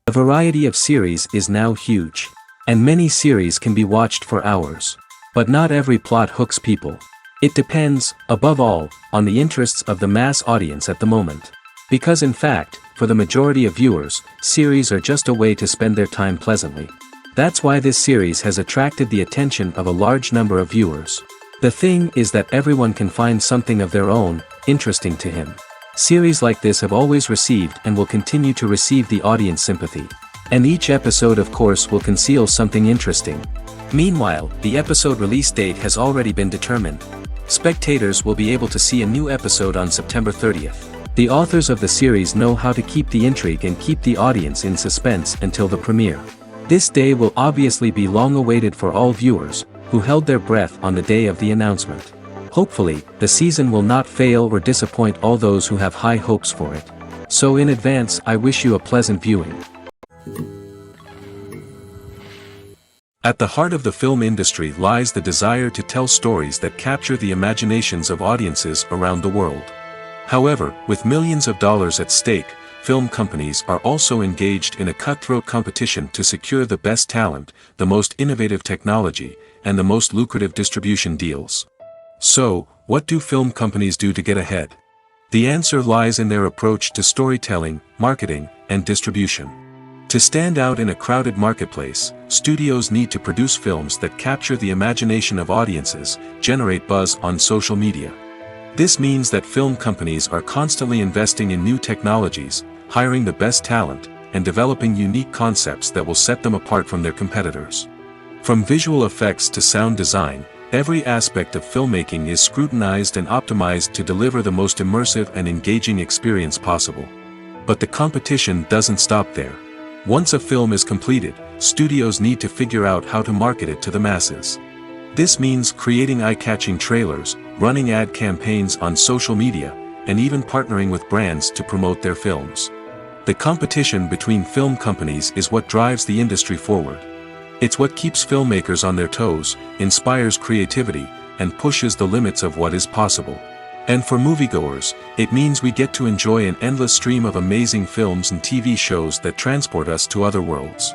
The variety of series is now huge. And many series can be watched for hours. But not every plot hooks people. It depends, above all, on the interests of the mass audience at the moment. Because in fact, for the majority of viewers, series are just a way to spend their time pleasantly. That's why this series has attracted the attention of a large number of viewers. The thing is that everyone can find something of their own, interesting to him. Series like this have always received and will continue to receive the audience sympathy. And each episode of course will conceal something interesting. Meanwhile, the episode release date has already been determined. Spectators will be able to see a new episode on September 30th. The authors of the series know how to keep the intrigue and keep the audience in suspense until the premiere. This day will obviously be long awaited for all viewers, who held their breath on the day of the announcement. Hopefully, the season will not fail or disappoint all those who have high hopes for it. So in advance, I wish you a pleasant viewing. At the heart of the film industry lies the desire to tell stories that capture the imaginations of audiences around the world. However, with millions of dollars at stake, film companies are also engaged in a cutthroat competition to secure the best talent, the most innovative technology, and the most lucrative distribution deals. So, what do film companies do to get ahead? The answer lies in their approach to storytelling, marketing, and distribution. To stand out in a crowded marketplace, studios need to produce films that capture the imagination of audiences, generate buzz on social media. This means that film companies are constantly investing in new technologies, hiring the best talent, and developing unique concepts that will set them apart from their competitors. From visual effects to sound design, every aspect of filmmaking is scrutinized and optimized to deliver the most immersive and engaging experience possible. But the competition doesn't stop there. Once a film is completed, studios need to figure out how to market it to the masses. This means creating eye-catching trailers, running ad campaigns on social media, and even partnering with brands to promote their films. The competition between film companies is what drives the industry forward. It's what keeps filmmakers on their toes, inspires creativity, and pushes the limits of what is possible. And for moviegoers, it means we get to enjoy an endless stream of amazing films and TV shows that transport us to other worlds.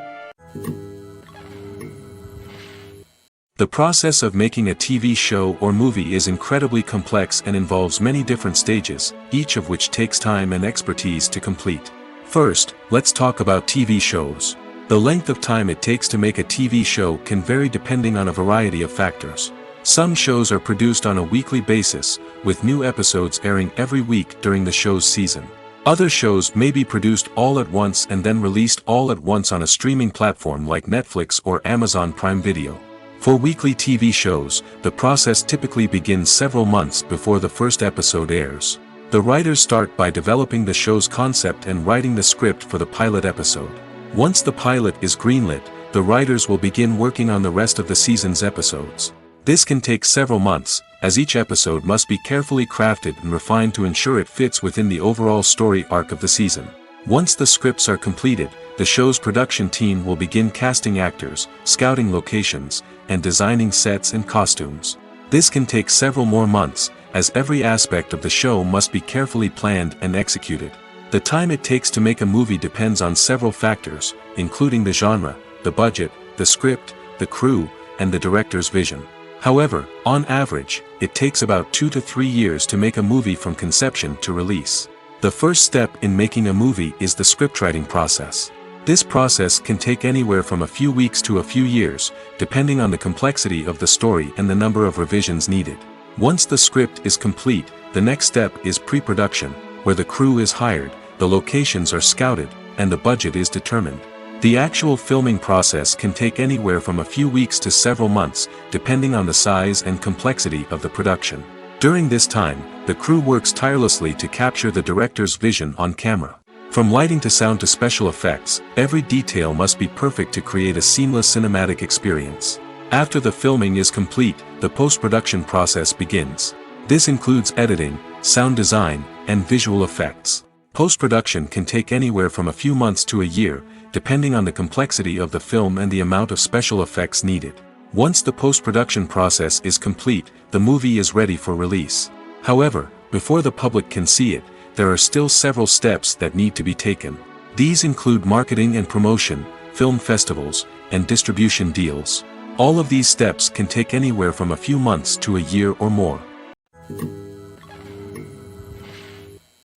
The process of making a TV show or movie is incredibly complex and involves many different stages, each of which takes time and expertise to complete. First, let's talk about TV shows. The length of time it takes to make a TV show can vary depending on a variety of factors. Some shows are produced on a weekly basis, with new episodes airing every week during the show's season. Other shows may be produced all at once and then released all at once on a streaming platform like Netflix or Amazon Prime Video. For weekly TV shows, the process typically begins several months before the first episode airs. The writers start by developing the show's concept and writing the script for the pilot episode. Once the pilot is greenlit, the writers will begin working on the rest of the season's episodes. This can take several months, as each episode must be carefully crafted and refined to ensure it fits within the overall story arc of the season. Once the scripts are completed, the show's production team will begin casting actors, scouting locations, and designing sets and costumes. This can take several more months, as every aspect of the show must be carefully planned and executed. The time it takes to make a movie depends on several factors, including the genre, the budget, the script, the crew, and the director's vision. However, on average, it takes about 2 to 3 years to make a movie from conception to release. The first step in making a movie is the scriptwriting process. This process can take anywhere from a few weeks to a few years, depending on the complexity of the story and the number of revisions needed. Once the script is complete, the next step is pre-production, where the crew is hired, the locations are scouted, and the budget is determined. The actual filming process can take anywhere from a few weeks to several months, depending on the size and complexity of the production. During this time, the crew works tirelessly to capture the director's vision on camera. From lighting to sound to special effects, every detail must be perfect to create a seamless cinematic experience. After the filming is complete, the post-production process begins. This includes editing, sound design, and visual effects. Post-production can take anywhere from a few months to a year, depending on the complexity of the film and the amount of special effects needed. Once the post-production process is complete, the movie is ready for release. However, before the public can see it, there are still several steps that need to be taken. These include marketing and promotion, film festivals, and distribution deals. All of these steps can take anywhere from a few months to a year or more.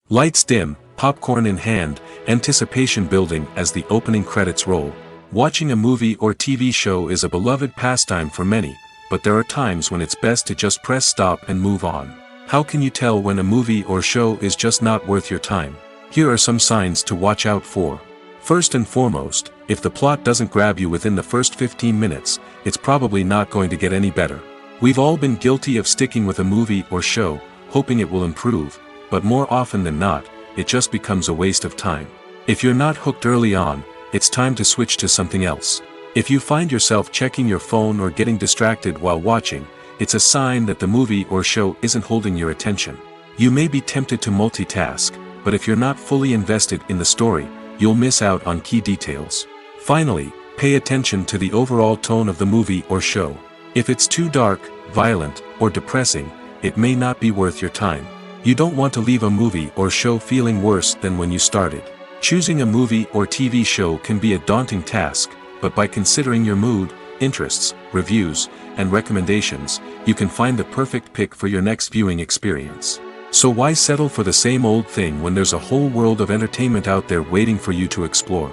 Lights dim, popcorn in hand, anticipation building as the opening credits roll. Watching a movie or TV show is a beloved pastime for many, but there are times when it's best to just press stop and move on. How can you tell when a movie or show is just not worth your time? Here are some signs to watch out for. First and foremost, if the plot doesn't grab you within the first 15 minutes, it's probably not going to get any better. We've all been guilty of sticking with a movie or show, hoping it will improve, but more often than not, it just becomes a waste of time. If you're not hooked early on, it's time to switch to something else. If you find yourself checking your phone or getting distracted while watching, it's a sign that the movie or show isn't holding your attention. You may be tempted to multitask, but if you're not fully invested in the story, you'll miss out on key details. Finally, pay attention to the overall tone of the movie or show. If it's too dark, violent, or depressing, it may not be worth your time. You don't want to leave a movie or show feeling worse than when you started. Choosing a movie or TV show can be a daunting task, but by considering your mood, interests, reviews, and recommendations, you can find the perfect pick for your next viewing experience. So why settle for the same old thing when there's a whole world of entertainment out there waiting for you to explore?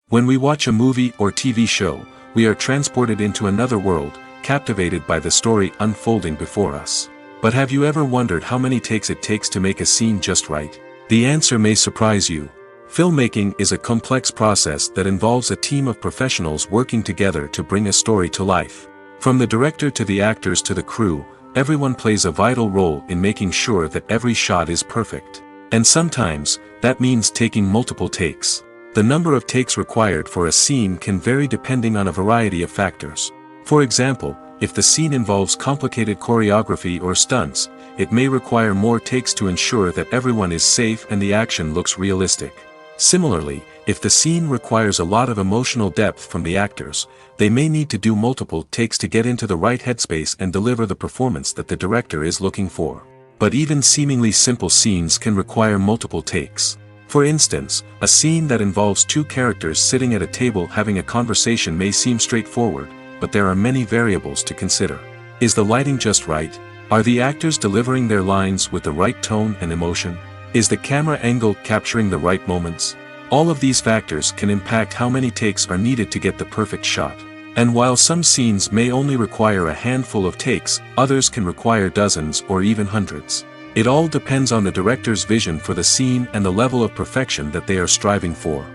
When we watch a movie or TV show, we are transported into another world, captivated by the story unfolding before us. But have you ever wondered how many takes it takes to make a scene just right? The answer may surprise you. Filmmaking is a complex process that involves a team of professionals working together to bring a story to life. From the director to the actors to the crew, everyone plays a vital role in making sure that every shot is perfect. And sometimes, that means taking multiple takes. The number of takes required for a scene can vary depending on a variety of factors. For example, if the scene involves complicated choreography or stunts, it may require more takes to ensure that everyone is safe and the action looks realistic. Similarly, if the scene requires a lot of emotional depth from the actors, they may need to do multiple takes to get into the right headspace and deliver the performance that the director is looking for. But even seemingly simple scenes can require multiple takes. For instance, a scene that involves two characters sitting at a table having a conversation may seem straightforward, but there are many variables to consider. Is the lighting just right? Are the actors delivering their lines with the right tone and emotion? Is the camera angle capturing the right moments? All of these factors can impact how many takes are needed to get the perfect shot. And while some scenes may only require a handful of takes, others can require dozens or even hundreds. It all depends on the director's vision for the scene and the level of perfection that they are striving for.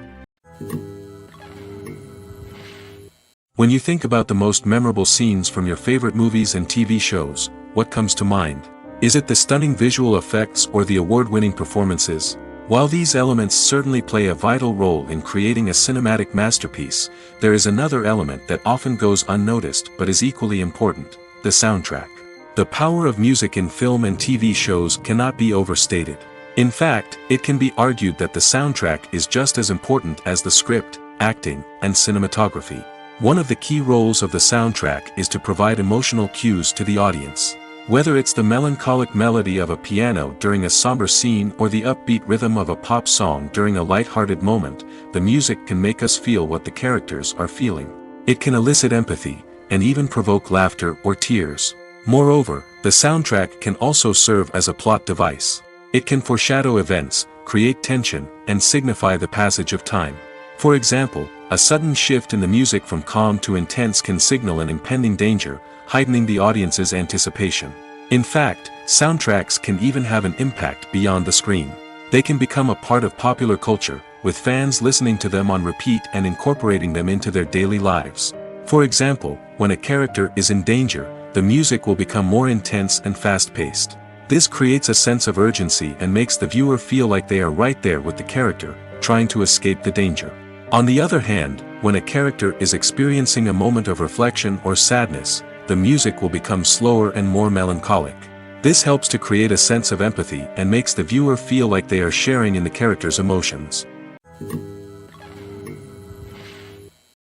When you think about the most memorable scenes from your favorite movies and TV shows, what comes to mind? Is it the stunning visual effects or the award-winning performances? While these elements certainly play a vital role in creating a cinematic masterpiece, there is another element that often goes unnoticed but is equally important: the soundtrack. The power of music in film and TV shows cannot be overstated. In fact, it can be argued that the soundtrack is just as important as the script, acting, and cinematography. One of the key roles of the soundtrack is to provide emotional cues to the audience. Whether it's the melancholic melody of a piano during a somber scene or the upbeat rhythm of a pop song during a light-hearted moment, the music can make us feel what the characters are feeling. It can elicit empathy, and even provoke laughter or tears. Moreover, the soundtrack can also serve as a plot device. It can foreshadow events, create tension, and signify the passage of time. For example, a sudden shift in the music from calm to intense can signal an impending danger, heightening the audience's anticipation. In fact, soundtracks can even have an impact beyond the screen. They can become a part of popular culture, with fans listening to them on repeat and incorporating them into their daily lives. For example, when a character is in danger, the music will become more intense and fast-paced. This creates a sense of urgency and makes the viewer feel like they are right there with the character, trying to escape the danger. On the other hand, when a character is experiencing a moment of reflection or sadness, the music will become slower and more melancholic. This helps to create a sense of empathy and makes the viewer feel like they are sharing in the character's emotions.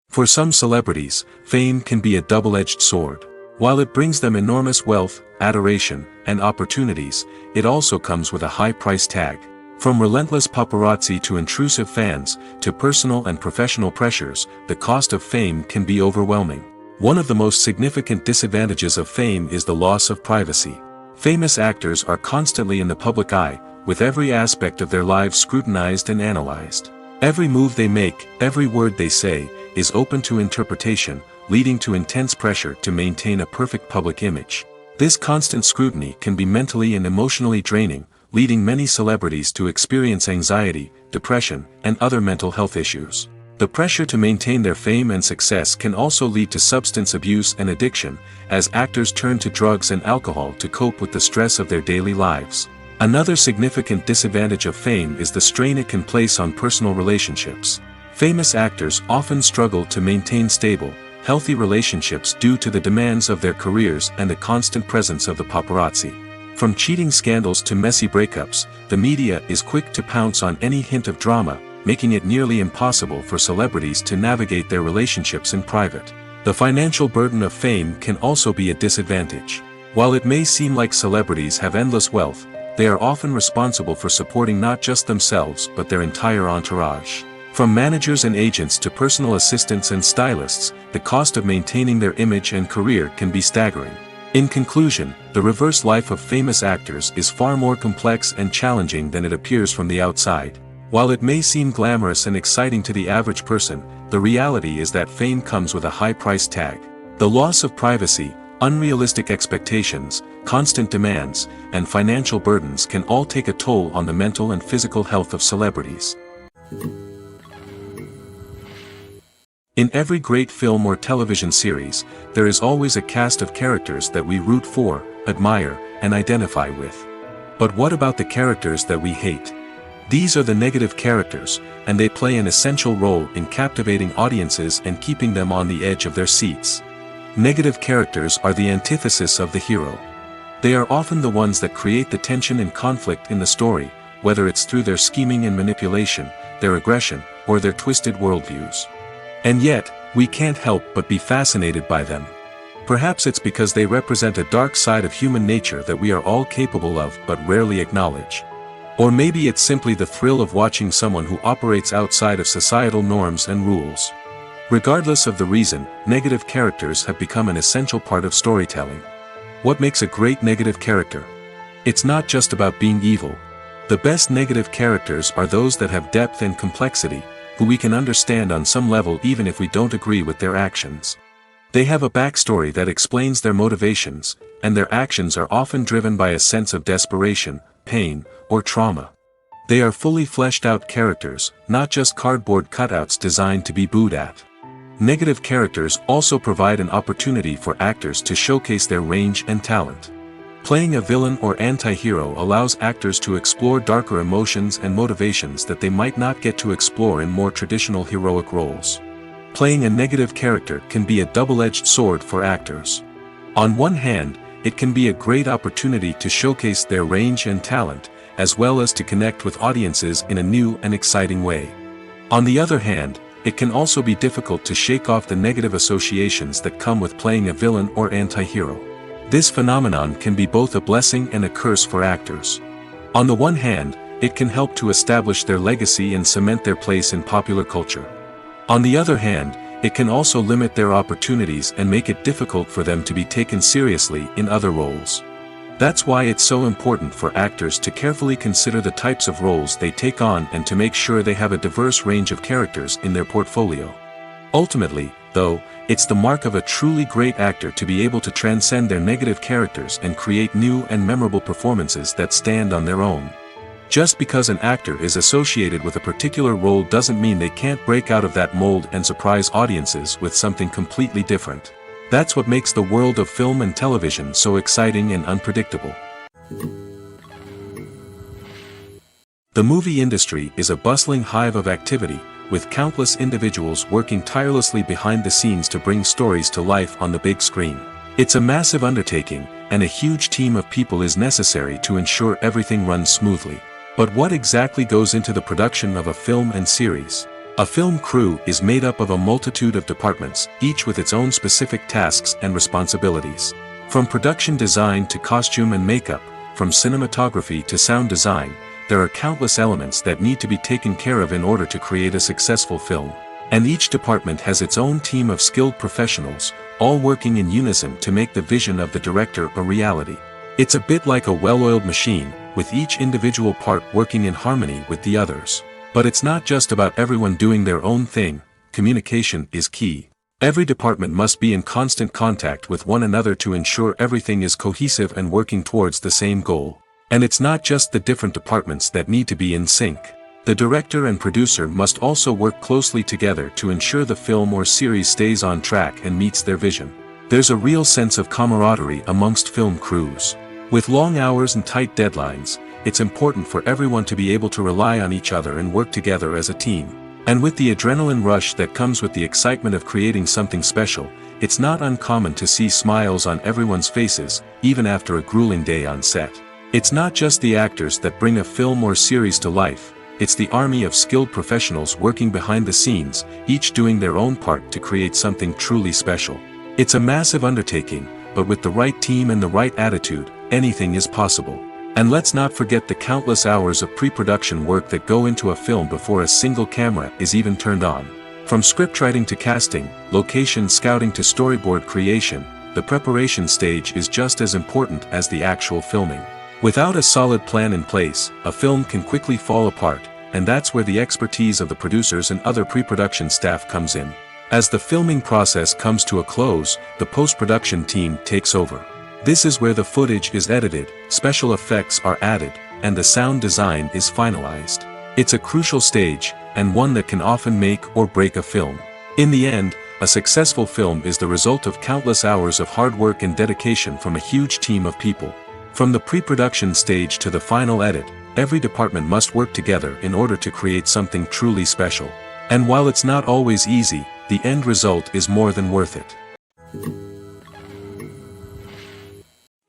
For some celebrities, fame can be a double-edged sword. While it brings them enormous wealth, adoration, and opportunities, it also comes with a high price tag. From relentless paparazzi to intrusive fans, to personal and professional pressures, the cost of fame can be overwhelming. One of the most significant disadvantages of fame is the loss of privacy. Famous actors are constantly in the public eye, with every aspect of their lives scrutinized and analyzed. Every move they make, every word they say, is open to interpretation, leading to intense pressure to maintain a perfect public image. This constant scrutiny can be mentally and emotionally draining, leading many celebrities to experience anxiety, depression, and other mental health issues. The pressure to maintain their fame and success can also lead to substance abuse and addiction, as actors turn to drugs and alcohol to cope with the stress of their daily lives. Another significant disadvantage of fame is the strain it can place on personal relationships. Famous actors often struggle to maintain stable, healthy relationships due to the demands of their careers and the constant presence of the paparazzi. From cheating scandals to messy breakups, the media is quick to pounce on any hint of drama, making it nearly impossible for celebrities to navigate their relationships in private. The financial burden of fame can also be a disadvantage. While it may seem like celebrities have endless wealth, they are often responsible for supporting not just themselves but their entire entourage. From managers and agents to personal assistants and stylists, the cost of maintaining their image and career can be staggering. In conclusion, the reverse life of famous actors is far more complex and challenging than it appears from the outside. While it may seem glamorous and exciting to the average person, the reality is that fame comes with a high price tag. The loss of privacy, unrealistic expectations, constant demands, and financial burdens can all take a toll on the mental and physical health of celebrities. In every great film or television series, there is always a cast of characters that we root for, admire, and identify with. But what about the characters that we hate? These are the negative characters, and they play an essential role in captivating audiences and keeping them on the edge of their seats. Negative characters are the antithesis of the hero. They are often the ones that create the tension and conflict in the story, whether it's through their scheming and manipulation, their aggression, or their twisted worldviews. And yet, we can't help but be fascinated by them. Perhaps it's because they represent a dark side of human nature that we are all capable of but rarely acknowledge. Or maybe it's simply the thrill of watching someone who operates outside of societal norms and rules. Regardless of the reason, negative characters have become an essential part of storytelling. What makes a great negative character? It's not just about being evil. The best negative characters are those that have depth and complexity, who we can understand on some level even if we don't agree with their actions. They have a backstory that explains their motivations, and their actions are often driven by a sense of desperation, pain, or trauma. They are fully fleshed out characters, not just cardboard cutouts designed to be booed at. Negative characters also provide an opportunity for actors to showcase their range and talent. Playing a villain or anti-hero allows actors to explore darker emotions and motivations that they might not get to explore in more traditional heroic roles. Playing a negative character can be a double-edged sword for actors. On one hand, it can be a great opportunity to showcase their range and talent, as well as to connect with audiences in a new and exciting way. On the other hand, it can also be difficult to shake off the negative associations that come with playing a villain or anti-hero. This phenomenon can be both a blessing and a curse for actors. On the one hand, it can help to establish their legacy and cement their place in popular culture. On the other hand, it can also limit their opportunities and make it difficult for them to be taken seriously in other roles. That's why it's so important for actors to carefully consider the types of roles they take on and to make sure they have a diverse range of characters in their portfolio. Ultimately, though, it's the mark of a truly great actor to be able to transcend their negative characters and create new and memorable performances that stand on their own. Just because an actor is associated with a particular role doesn't mean they can't break out of that mold and surprise audiences with something completely different. That's what makes the world of film and television so exciting and unpredictable. The movie industry is a bustling hive of activity, with countless individuals working tirelessly behind the scenes to bring stories to life on the big screen. It's a massive undertaking, and a huge team of people is necessary to ensure everything runs smoothly. But what exactly goes into the production of a film and series? A film crew is made up of a multitude of departments, each with its own specific tasks and responsibilities. From production design to costume and makeup, from cinematography to sound design, there are countless elements that need to be taken care of in order to create a successful film. And each department has its own team of skilled professionals, all working in unison to make the vision of the director a reality. It's a bit like a well-oiled machine, with each individual part working in harmony with the others. But it's not just about everyone doing their own thing. Communication is key. Every department must be in constant contact with one another to ensure everything is cohesive and working towards the same goal. And it's not just the different departments that need to be in sync. The director and producer must also work closely together to ensure the film or series stays on track and meets their vision. There's a real sense of camaraderie amongst film crews. With long hours and tight deadlines, it's important for everyone to be able to rely on each other and work together as a team. And with the adrenaline rush that comes with the excitement of creating something special, it's not uncommon to see smiles on everyone's faces, even after a grueling day on set. It's not just the actors that bring a film or series to life, it's the army of skilled professionals working behind the scenes, each doing their own part to create something truly special. It's a massive undertaking, but with the right team and the right attitude, anything is possible. And let's not forget the countless hours of pre-production work that go into a film before a single camera is even turned on. From scriptwriting to casting, location scouting to storyboard creation, the preparation stage is just as important as the actual filming. Without a solid plan in place, a film can quickly fall apart, and that's where the expertise of the producers and other pre-production staff comes in. As the filming process comes to a close, the post-production team takes over. This is where the footage is edited, special effects are added, and the sound design is finalized. It's a crucial stage, and one that can often make or break a film. In the end, a successful film is the result of countless hours of hard work and dedication from a huge team of people. From the pre-production stage to the final edit, every department must work together in order to create something truly special. And while it's not always easy, the end result is more than worth it.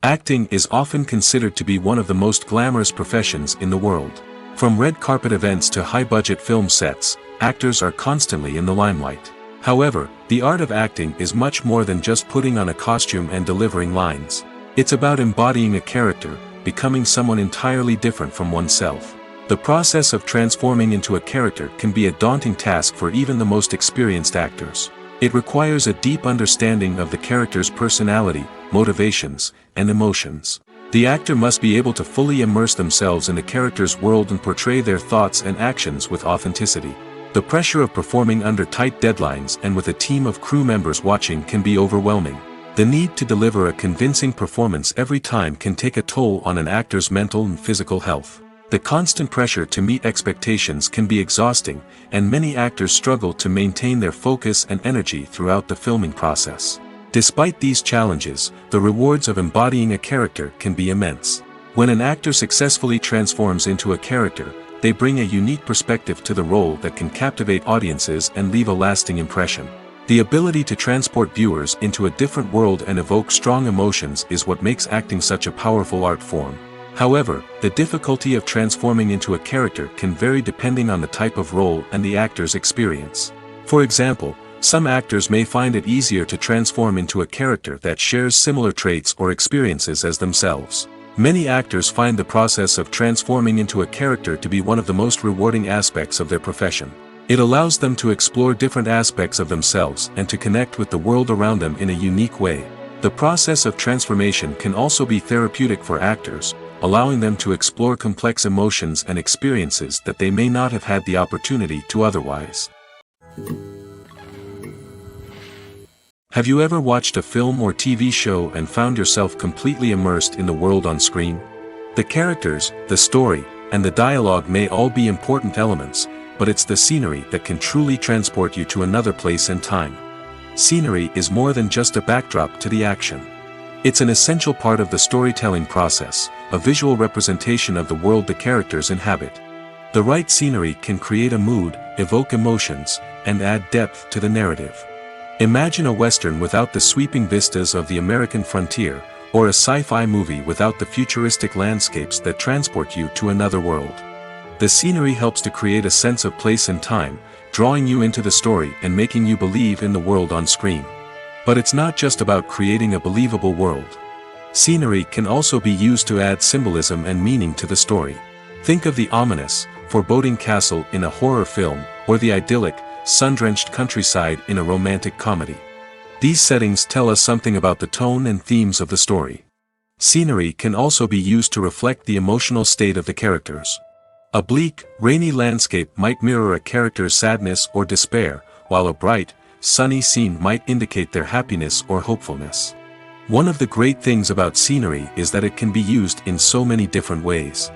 Acting is often considered to be one of the most glamorous professions in the world. From red carpet events to high-budget film sets, actors are constantly in the limelight. However, the art of acting is much more than just putting on a costume and delivering lines. It's about embodying a character, becoming someone entirely different from oneself. The process of transforming into a character can be a daunting task for even the most experienced actors. It requires a deep understanding of the character's personality, motivations, and emotions. The actor must be able to fully immerse themselves in the character's world and portray their thoughts and actions with authenticity. The pressure of performing under tight deadlines and with a team of crew members watching can be overwhelming. The need to deliver a convincing performance every time can take a toll on an actor's mental and physical health. The constant pressure to meet expectations can be exhausting, and many actors struggle to maintain their focus and energy throughout the filming process. Despite these challenges, the rewards of embodying a character can be immense. When an actor successfully transforms into a character, they bring a unique perspective to the role that can captivate audiences and leave a lasting impression. The ability to transport viewers into a different world and evoke strong emotions is what makes acting such a powerful art form. However, the difficulty of transforming into a character can vary depending on the type of role and the actor's experience. For example, some actors may find it easier to transform into a character that shares similar traits or experiences as themselves. Many actors find the process of transforming into a character to be one of the most rewarding aspects of their profession. It allows them to explore different aspects of themselves and to connect with the world around them in a unique way. The process of transformation can also be therapeutic for actors, allowing them to explore complex emotions and experiences that they may not have had the opportunity to otherwise. Have you ever watched a film or TV show and found yourself completely immersed in the world on screen? The characters, the story, and the dialogue may all be important elements, but it's the scenery that can truly transport you to another place and time. Scenery is more than just a backdrop to the action. It's an essential part of the storytelling process, a visual representation of the world the characters inhabit. The right scenery can create a mood, evoke emotions, and add depth to the narrative. Imagine a Western without the sweeping vistas of the American frontier, or a sci-fi movie without the futuristic landscapes that transport you to another world. The scenery helps to create a sense of place and time, drawing you into the story and making you believe in the world on screen. But it's not just about creating a believable world. Scenery can also be used to add symbolism and meaning to the story. Think of the ominous, foreboding castle in a horror film, or the idyllic, sun-drenched countryside in a romantic comedy. These settings tell us something about the tone and themes of the story. Scenery can also be used to reflect the emotional state of the characters. A bleak, rainy landscape might mirror a character's sadness or despair, while a bright, sunny scene might indicate their happiness or hopefulness. One of the great things about scenery is that it can be used in so many different ways.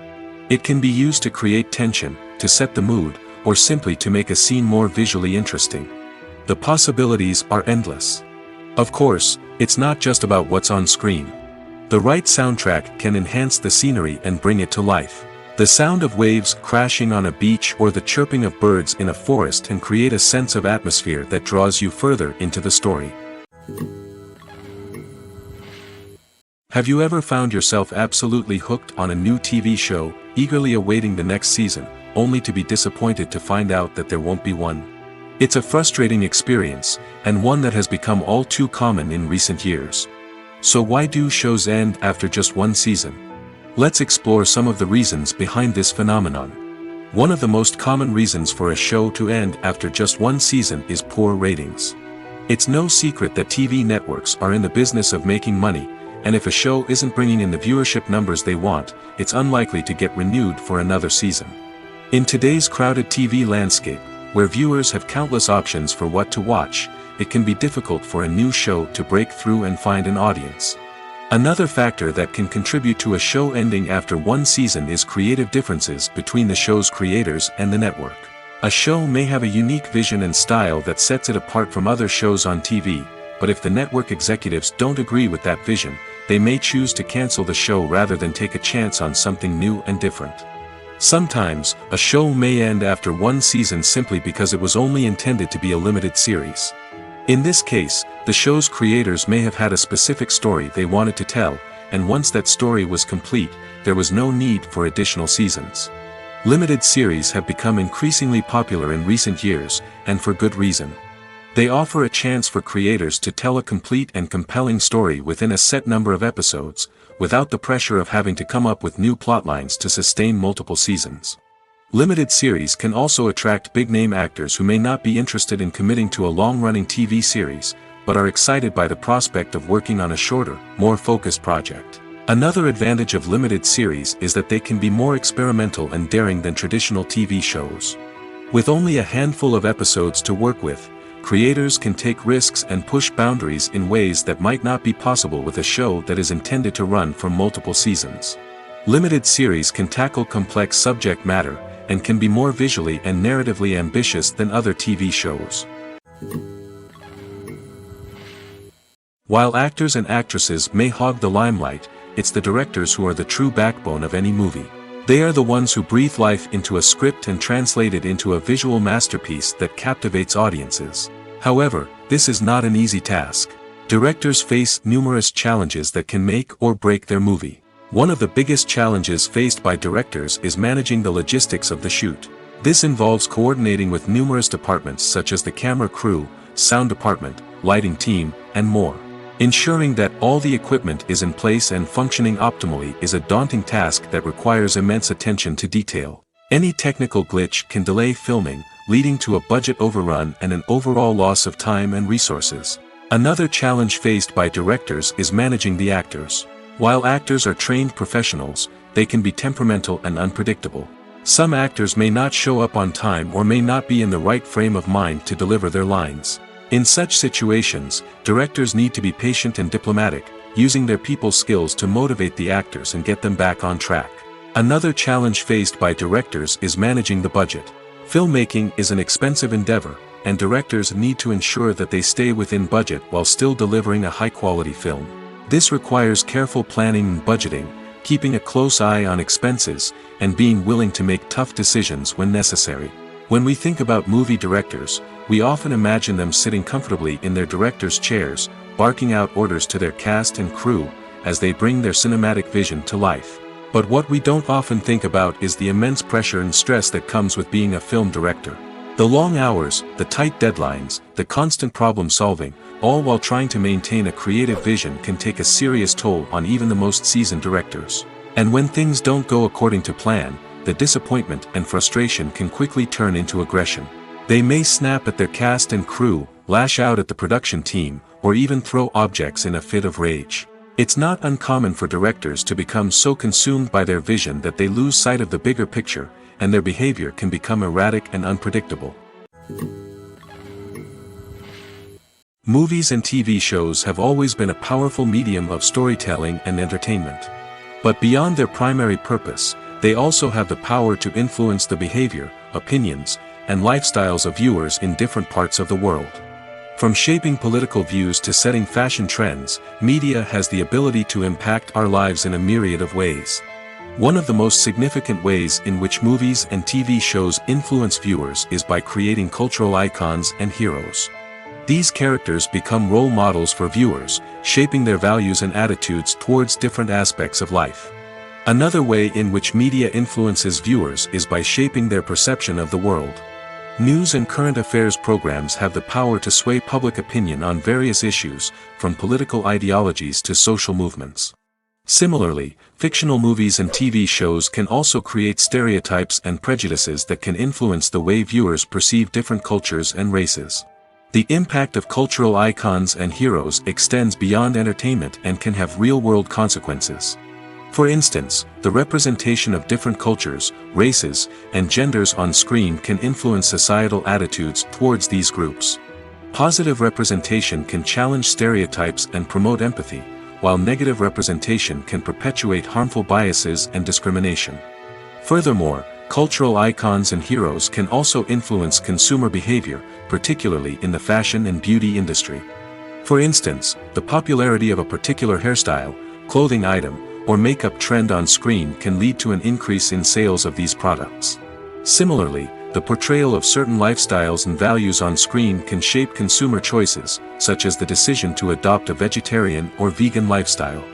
It can be used to create tension, to set the mood, or simply to make a scene more visually interesting. The possibilities are endless. Of course, it's not just about what's on screen. The right soundtrack can enhance the scenery and bring it to life. The sound of waves crashing on a beach or the chirping of birds in a forest can create a sense of atmosphere that draws you further into the story. Have you ever found yourself absolutely hooked on a new TV show, eagerly awaiting the next season, only to be disappointed to find out that there won't be one? It's a frustrating experience, and one that has become all too common in recent years. So why do shows end after just one season? Let's explore some of the reasons behind this phenomenon. One of the most common reasons for a show to end after just one season is poor ratings. It's no secret that TV networks are in the business of making money, and if a show isn't bringing in the viewership numbers they want, it's unlikely to get renewed for another season. In today's crowded TV landscape, where viewers have countless options for what to watch, it can be difficult for a new show to break through and find an audience. Another factor that can contribute to a show ending after one season is creative differences between the show's creators and the network. A show may have a unique vision and style that sets it apart from other shows on TV, but if the network executives don't agree with that vision, they may choose to cancel the show rather than take a chance on something new and different. Sometimes, a show may end after one season simply because it was only intended to be a limited series. In this case, the show's creators may have had a specific story they wanted to tell, and once that story was complete, there was no need for additional seasons. Limited series have become increasingly popular in recent years, and for good reason. They offer a chance for creators to tell a complete and compelling story within a set number of episodes, without the pressure of having to come up with new plotlines to sustain multiple seasons. Limited series can also attract big-name actors who may not be interested in committing to a long-running TV series, but are excited by the prospect of working on a shorter, more focused project. Another advantage of limited series is that they can be more experimental and daring than traditional TV shows. With only a handful of episodes to work with, creators can take risks and push boundaries in ways that might not be possible with a show that is intended to run for multiple seasons. Limited series can tackle complex subject matter, and can be more visually and narratively ambitious than other TV shows. While actors and actresses may hog the limelight, it's the directors who are the true backbone of any movie. They are the ones who breathe life into a script and translate it into a visual masterpiece that captivates audiences. However, this is not an easy task. Directors face numerous challenges that can make or break their movie. One of the biggest challenges faced by directors is managing the logistics of the shoot. This involves coordinating with numerous departments such as the camera crew, sound department, lighting team, and more. Ensuring that all the equipment is in place and functioning optimally is a daunting task that requires immense attention to detail. Any technical glitch can delay filming, leading to a budget overrun and an overall loss of time and resources. Another challenge faced by directors is managing the actors. While actors are trained professionals, they can be temperamental and unpredictable. Some actors may not show up on time or may not be in the right frame of mind to deliver their lines. In such situations, directors need to be patient and diplomatic, using their people skills to motivate the actors and get them back on track. Another challenge faced by directors is managing the budget. Filmmaking is an expensive endeavor, and directors need to ensure that they stay within budget while still delivering a high-quality film. This requires careful planning and budgeting, keeping a close eye on expenses, and being willing to make tough decisions when necessary. When we think about movie directors, we often imagine them sitting comfortably in their director's chairs, barking out orders to their cast and crew, as they bring their cinematic vision to life. But what we don't often think about is the immense pressure and stress that comes with being a film director. The long hours, the tight deadlines, the constant problem-solving, all while trying to maintain a creative vision can take a serious toll on even the most seasoned directors. And when things don't go according to plan, the disappointment and frustration can quickly turn into aggression. They may snap at their cast and crew, lash out at the production team, or even throw objects in a fit of rage. It's not uncommon for directors to become so consumed by their vision that they lose sight of the bigger picture, and their behavior can become erratic and unpredictable. Movies and TV shows have always been a powerful medium of storytelling and entertainment. But beyond their primary purpose, they also have the power to influence the behavior, opinions, and lifestyles of viewers in different parts of the world. From shaping political views to setting fashion trends, media has the ability to impact our lives in a myriad of ways. One of the most significant ways in which movies and TV shows influence viewers is by creating cultural icons and heroes. These characters become role models for viewers, shaping their values and attitudes towards different aspects of life. Another way in which media influences viewers is by shaping their perception of the world. News and current affairs programs have the power to sway public opinion on various issues, from political ideologies to social movements. Similarly, fictional movies and TV shows can also create stereotypes and prejudices that can influence the way viewers perceive different cultures and races. The impact of cultural icons and heroes extends beyond entertainment and can have real-world consequences. For instance, the representation of different cultures, races, and genders on screen can influence societal attitudes towards these groups. Positive representation can challenge stereotypes and promote empathy, while negative representation can perpetuate harmful biases and discrimination. Furthermore, cultural icons and heroes can also influence consumer behavior, particularly in the fashion and beauty industry. For instance, the popularity of a particular hairstyle, clothing item, or makeup trend on screen can lead to an increase in sales of these products. Similarly, the portrayal of certain lifestyles and values on screen can shape consumer choices, such as the decision to adopt a vegetarian or vegan lifestyle.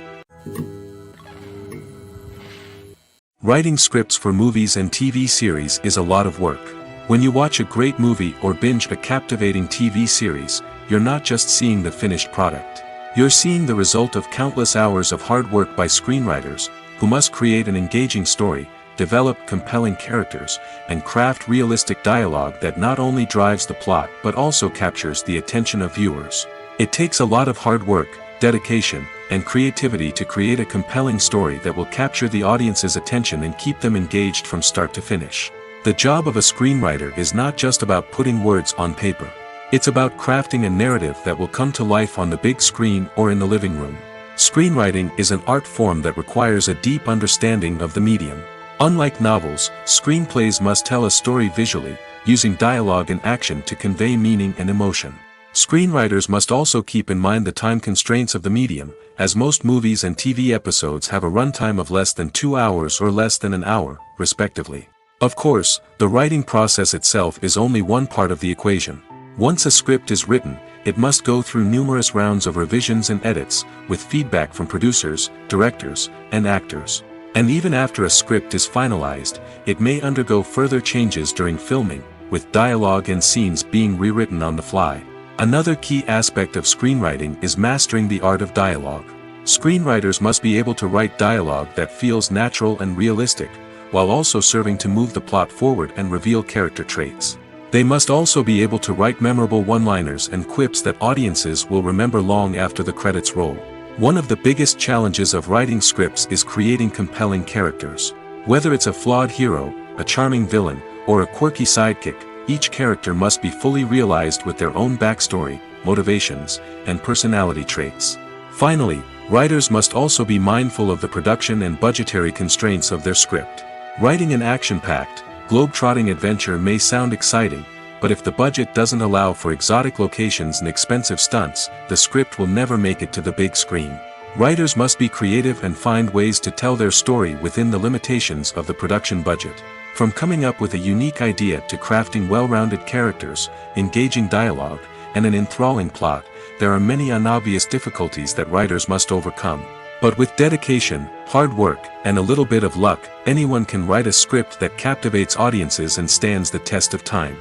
Writing scripts for movies and TV series is a lot of work. When you watch a great movie or binge a captivating TV series, you're not just seeing the finished product. You're seeing the result of countless hours of hard work by screenwriters, who must create an engaging story, develop compelling characters, and craft realistic dialogue that not only drives the plot but also captures the attention of viewers. It takes a lot of hard work, dedication, and creativity to create a compelling story that will capture the audience's attention and keep them engaged from start to finish. The job of a screenwriter is not just about putting words on paper. It's about crafting a narrative that will come to life on the big screen or in the living room. Screenwriting is an art form that requires a deep understanding of the medium. Unlike novels, screenplays must tell a story visually, using dialogue and action to convey meaning and emotion. Screenwriters must also keep in mind the time constraints of the medium, as most movies and TV episodes have a runtime of less than 2 hours or less than an hour, respectively. Of course, the writing process itself is only one part of the equation. Once a script is written, it must go through numerous rounds of revisions and edits, with feedback from producers, directors, and actors. And even after a script is finalized, it may undergo further changes during filming, with dialogue and scenes being rewritten on the fly. Another key aspect of screenwriting is mastering the art of dialogue. Screenwriters must be able to write dialogue that feels natural and realistic, while also serving to move the plot forward and reveal character traits. They must also be able to write memorable one-liners and quips that audiences will remember long after the credits roll. One of the biggest challenges of writing scripts is creating compelling characters. Whether it's a flawed hero, a charming villain, or a quirky sidekick, each character must be fully realized with their own backstory, motivations, and personality traits. Finally, writers must also be mindful of the production and budgetary constraints of their script. Writing an action-packed, globe-trotting adventure may sound exciting, but if the budget doesn't allow for exotic locations and expensive stunts, the script will never make it to the big screen. Writers must be creative and find ways to tell their story within the limitations of the production budget. From coming up with a unique idea to crafting well-rounded characters, engaging dialogue, and an enthralling plot, there are many unobvious difficulties that writers must overcome. But with dedication, hard work, and a little bit of luck, anyone can write a script that captivates audiences and stands the test of time.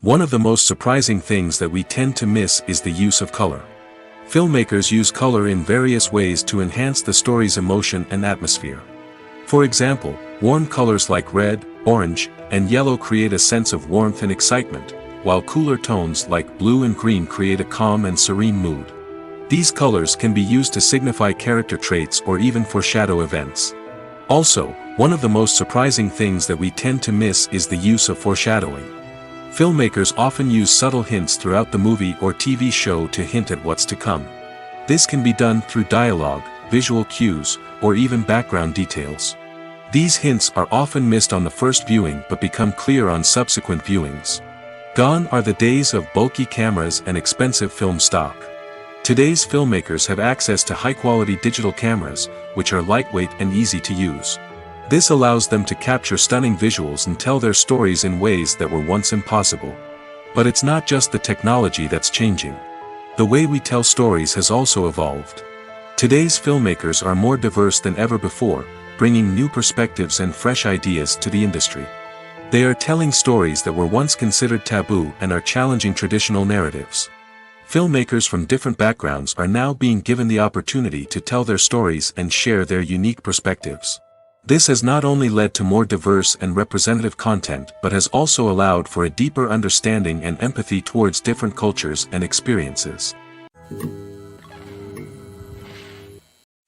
One of the most surprising things that we tend to miss is the use of color. Filmmakers use color in various ways to enhance the story's emotion and atmosphere. For example, warm colors like red, orange, and yellow create a sense of warmth and excitement, while cooler tones like blue and green create a calm and serene mood. These colors can be used to signify character traits or even foreshadow events. Also, one of the most surprising things that we tend to miss is the use of foreshadowing. Filmmakers often use subtle hints throughout the movie or TV show to hint at what's to come. This can be done through dialogue, visual cues, or even background details. These hints are often missed on the first viewing but become clear on subsequent viewings. Gone are the days of bulky cameras and expensive film stock. Today's filmmakers have access to high-quality digital cameras, which are lightweight and easy to use. This allows them to capture stunning visuals and tell their stories in ways that were once impossible. But it's not just the technology that's changing. The way we tell stories has also evolved. Today's filmmakers are more diverse than ever before, bringing new perspectives and fresh ideas to the industry. They are telling stories that were once considered taboo and are challenging traditional narratives. Filmmakers from different backgrounds are now being given the opportunity to tell their stories and share their unique perspectives. This has not only led to more diverse and representative content but has also allowed for a deeper understanding and empathy towards different cultures and experiences.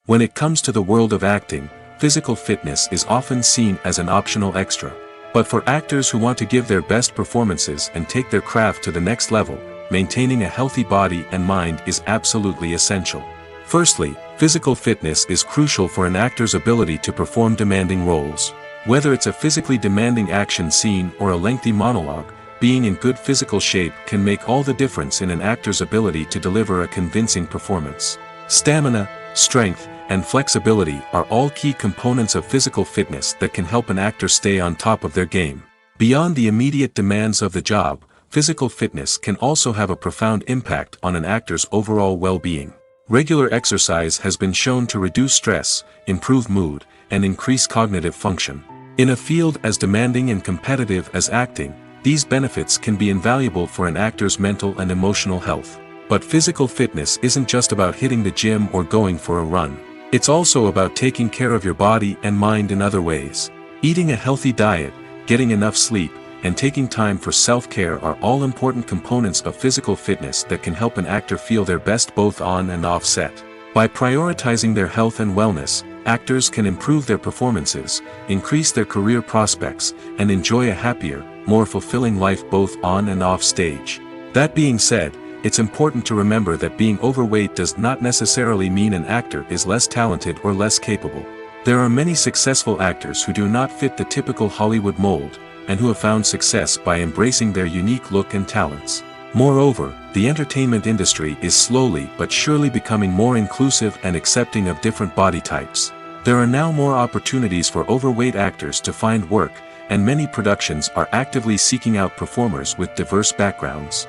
When it comes to the world of acting, physical fitness is often seen as an optional extra. But for actors who want to give their best performances and take their craft to the next level, maintaining a healthy body and mind is absolutely essential. Firstly, physical fitness is crucial for an actor's ability to perform demanding roles. Whether it's a physically demanding action scene or a lengthy monologue, being in good physical shape can make all the difference in an actor's ability to deliver a convincing performance. Stamina, strength, and flexibility are all key components of physical fitness that can help an actor stay on top of their game. Beyond the immediate demands of the job, physical fitness can also have a profound impact on an actor's overall well-being. Regular exercise has been shown to reduce stress, improve mood, and increase cognitive function. In a field as demanding and competitive as acting, these benefits can be invaluable for an actor's mental and emotional health. But physical fitness isn't just about hitting the gym or going for a run. It's also about taking care of your body and mind in other ways. Eating a healthy diet, getting enough sleep, and taking time for self-care are all important components of physical fitness that can help an actor feel their best both on and off set. By prioritizing their health and wellness, actors can improve their performances, increase their career prospects, and enjoy a happier, more fulfilling life both on and off stage. That being said, it's important to remember that being overweight does not necessarily mean an actor is less talented or less capable. There are many successful actors who do not fit the typical Hollywood mold, and who have found success by embracing their unique look and talents. Moreover, the entertainment industry is slowly but surely becoming more inclusive and accepting of different body types. There are now more opportunities for overweight actors to find work, and many productions are actively seeking out performers with diverse backgrounds.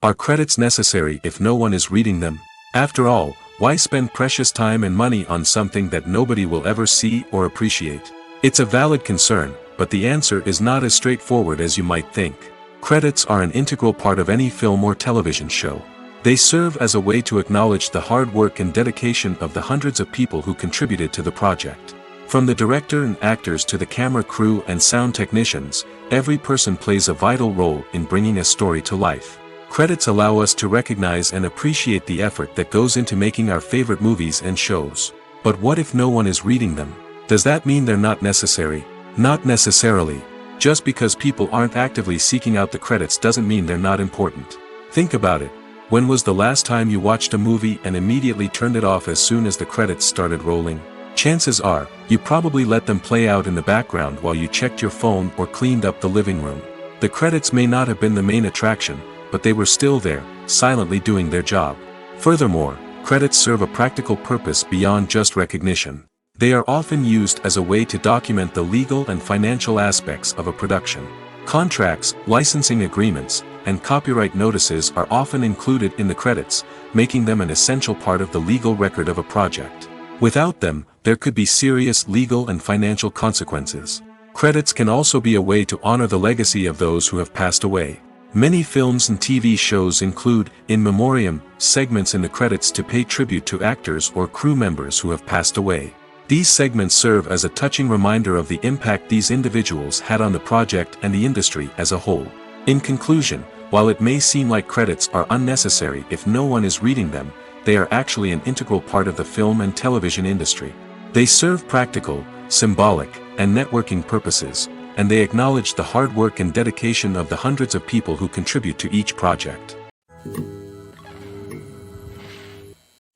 Are credits necessary if no one is reading them? After all, why spend precious time and money on something that nobody will ever see or appreciate? It's a valid concern, but the answer is not as straightforward as you might think. Credits are an integral part of any film or television show. They serve as a way to acknowledge the hard work and dedication of the hundreds of people who contributed to the project. From the director and actors to the camera crew and sound technicians, every person plays a vital role in bringing a story to life. Credits allow us to recognize and appreciate the effort that goes into making our favorite movies and shows. But what if no one is reading them? Does that mean they're not necessary? Not necessarily. Just because people aren't actively seeking out the credits doesn't mean they're not important. Think about it. When was the last time you watched a movie and immediately turned it off as soon as the credits started rolling? Chances are, you probably let them play out in the background while you checked your phone or cleaned up the living room. The credits may not have been the main attraction, but they were still there, silently doing their job. Furthermore, credits serve a practical purpose beyond just recognition. They are often used as a way to document the legal and financial aspects of a production. Contracts, licensing agreements, and copyright notices are often included in the credits, making them an essential part of the legal record of a project. Without them, there could be serious legal and financial consequences. Credits can also be a way to honor the legacy of those who have passed away. Many films and TV shows include, in memoriam, segments in the credits to pay tribute to actors or crew members who have passed away. These segments serve as a touching reminder of the impact these individuals had on the project and the industry as a whole. In conclusion, while it may seem like credits are unnecessary if no one is reading them, they are actually an integral part of the film and television industry. They serve practical, symbolic, and networking purposes, and they acknowledge the hard work and dedication of the hundreds of people who contribute to each project.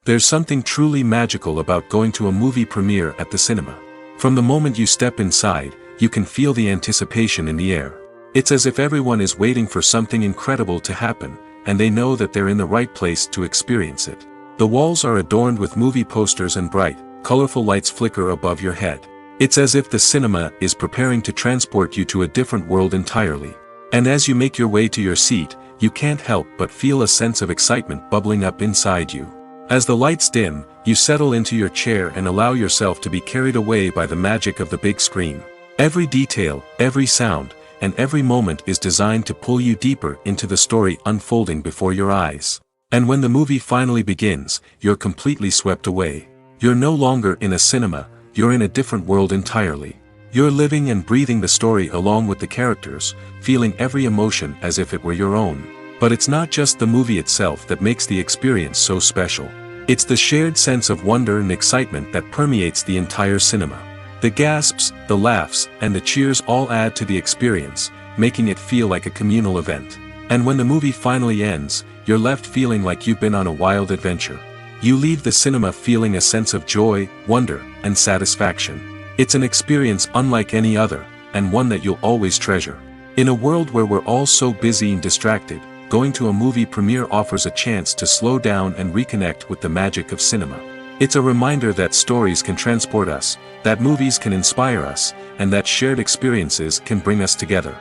There's something truly magical about going to a movie premiere at the cinema. From the moment you step inside, you can feel the anticipation in the air. It's as if everyone is waiting for something incredible to happen, and they know that they're in the right place to experience it. The walls are adorned with movie posters and bright, colorful lights flicker above your head. It's as if the cinema is preparing to transport you to a different world entirely. And as you make your way to your seat, you can't help but feel a sense of excitement bubbling up inside you. As the lights dim, you settle into your chair and allow yourself to be carried away by the magic of the big screen. Every detail, every sound, and every moment is designed to pull you deeper into the story unfolding before your eyes. And when the movie finally begins, you're completely swept away. You're no longer in a cinema, you're in a different world entirely. You're living and breathing the story along with the characters, feeling every emotion as if it were your own. But it's not just the movie itself that makes the experience so special. It's the shared sense of wonder and excitement that permeates the entire cinema. The gasps, the laughs, and the cheers all add to the experience, making it feel like a communal event. And when the movie finally ends, you're left feeling like you've been on a wild adventure. You leave the cinema feeling a sense of joy, wonder, and satisfaction. It's an experience unlike any other, and one that you'll always treasure. In a world where we're all so busy and distracted, going to a movie premiere offers a chance to slow down and reconnect with the magic of cinema. It's a reminder that stories can transport us, that movies can inspire us, and that shared experiences can bring us together.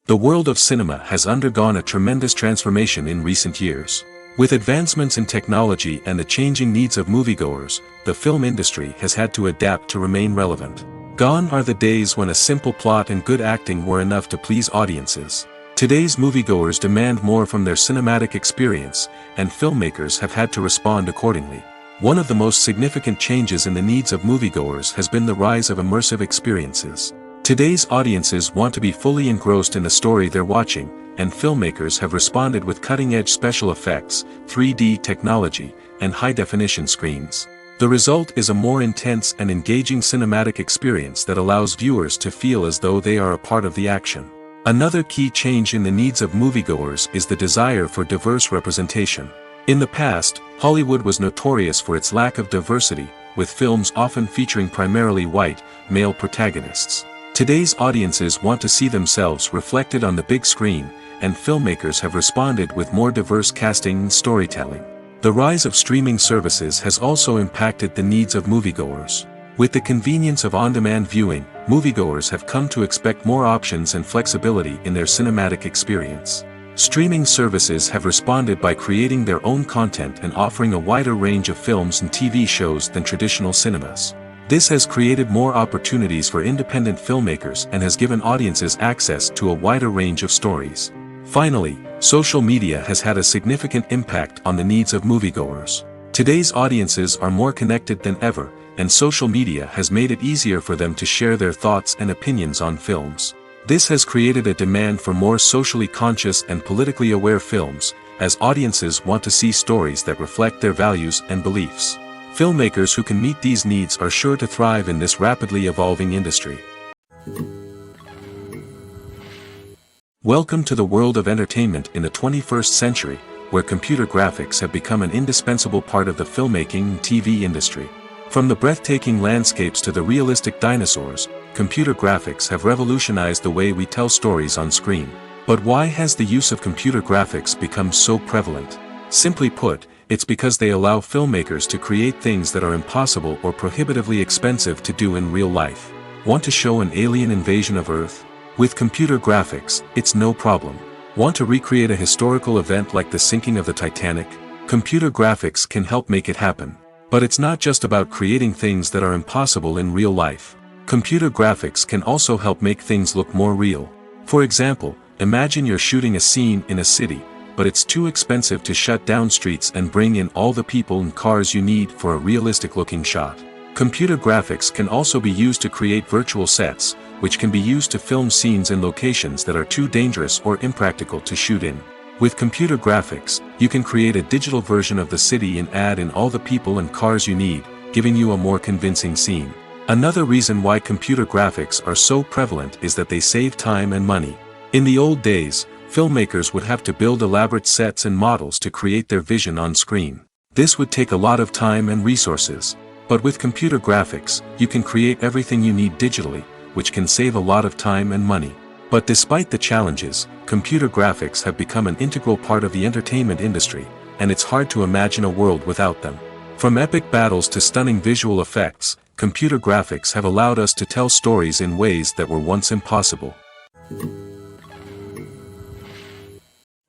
The world of cinema has undergone a tremendous transformation in recent years. With advancements in technology and the changing needs of moviegoers, the film industry has had to adapt to remain relevant. Gone are the days when a simple plot and good acting were enough to please audiences. Today's moviegoers demand more from their cinematic experience, and filmmakers have had to respond accordingly. One of the most significant changes in the needs of moviegoers has been the rise of immersive experiences. Today's audiences want to be fully engrossed in the story they're watching, and filmmakers have responded with cutting-edge special effects, 3D technology, and high-definition screens. The result is a more intense and engaging cinematic experience that allows viewers to feel as though they are a part of the action. Another key change in the needs of moviegoers is the desire for diverse representation. In the past, Hollywood was notorious for its lack of diversity, with films often featuring primarily white, male protagonists. Today's audiences want to see themselves reflected on the big screen, and filmmakers have responded with more diverse casting and storytelling. The rise of streaming services has also impacted the needs of moviegoers. With the convenience of on-demand viewing, moviegoers have come to expect more options and flexibility in their cinematic experience. Streaming services have responded by creating their own content and offering a wider range of films and TV shows than traditional cinemas. This has created more opportunities for independent filmmakers and has given audiences access to a wider range of stories. Finally, social media has had a significant impact on the needs of moviegoers. Today's audiences are more connected than ever, and social media has made it easier for them to share their thoughts and opinions on films. This has created a demand for more socially conscious and politically aware films, as audiences want to see stories that reflect their values and beliefs. Filmmakers who can meet these needs are sure to thrive in this rapidly evolving industry. Welcome to the world of entertainment in the 21st century, where computer graphics have become an indispensable part of the filmmaking and TV industry. From the breathtaking landscapes to the realistic dinosaurs, computer graphics have revolutionized the way we tell stories on screen. But why has the use of computer graphics become so prevalent? Simply put, it's because they allow filmmakers to create things that are impossible or prohibitively expensive to do in real life. Want to show an alien invasion of Earth? With computer graphics, it's no problem. Want to recreate a historical event like the sinking of the Titanic? Computer graphics can help make it happen. But it's not just about creating things that are impossible in real life. Computer graphics can also help make things look more real. For example, imagine you're shooting a scene in a city, but it's too expensive to shut down streets and bring in all the people and cars you need for a realistic-looking shot. Computer graphics can also be used to create virtual sets, which can be used to film scenes in locations that are too dangerous or impractical to shoot in. With computer graphics, you can create a digital version of the city and add in all the people and cars you need, giving you a more convincing scene. Another reason why computer graphics are so prevalent is that they save time and money. In the old days, filmmakers would have to build elaborate sets and models to create their vision on screen. This would take a lot of time and resources. But with computer graphics, you can create everything you need digitally, which can save a lot of time and money. But despite the challenges, computer graphics have become an integral part of the entertainment industry, and it's hard to imagine a world without them. From epic battles to stunning visual effects, computer graphics have allowed us to tell stories in ways that were once impossible.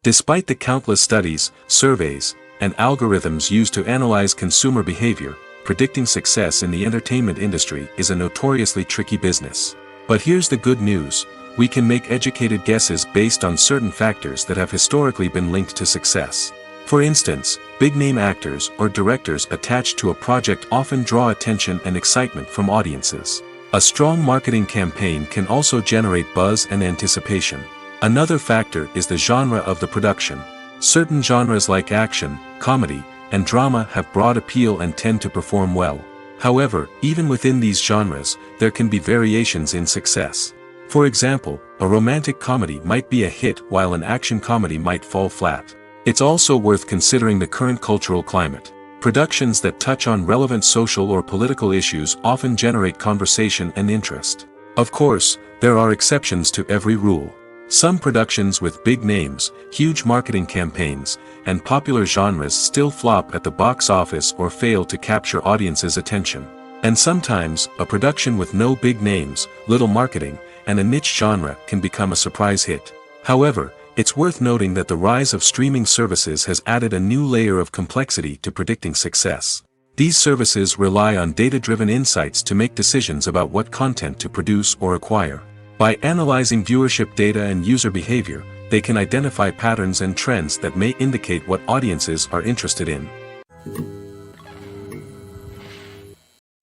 Despite the countless studies, surveys, and algorithms used to analyze consumer behavior, predicting success in the entertainment industry is a notoriously tricky business. But here's the good news. We can make educated guesses based on certain factors that have historically been linked to success. For instance, big-name actors or directors attached to a project often draw attention and excitement from audiences. A strong marketing campaign can also generate buzz and anticipation. Another factor is the genre of the production. Certain genres like action, comedy, and drama have broad appeal and tend to perform well. However, even within these genres, there can be variations in success. For example, a romantic comedy might be a hit while an action comedy might fall flat. It's also worth considering the current cultural climate. Productions that touch on relevant social or political issues often generate conversation and interest. Of course, there are exceptions to every rule. Some productions with big names, huge marketing campaigns, and popular genres still flop at the box office or fail to capture audiences' attention. And sometimes, a production with no big names, little marketing, and a niche genre can become a surprise hit. However, it's worth noting that the rise of streaming services has added a new layer of complexity to predicting success. These services rely on data-driven insights to make decisions about what content to produce or acquire. By analyzing viewership data and user behavior, they can identify patterns and trends that may indicate what audiences are interested in.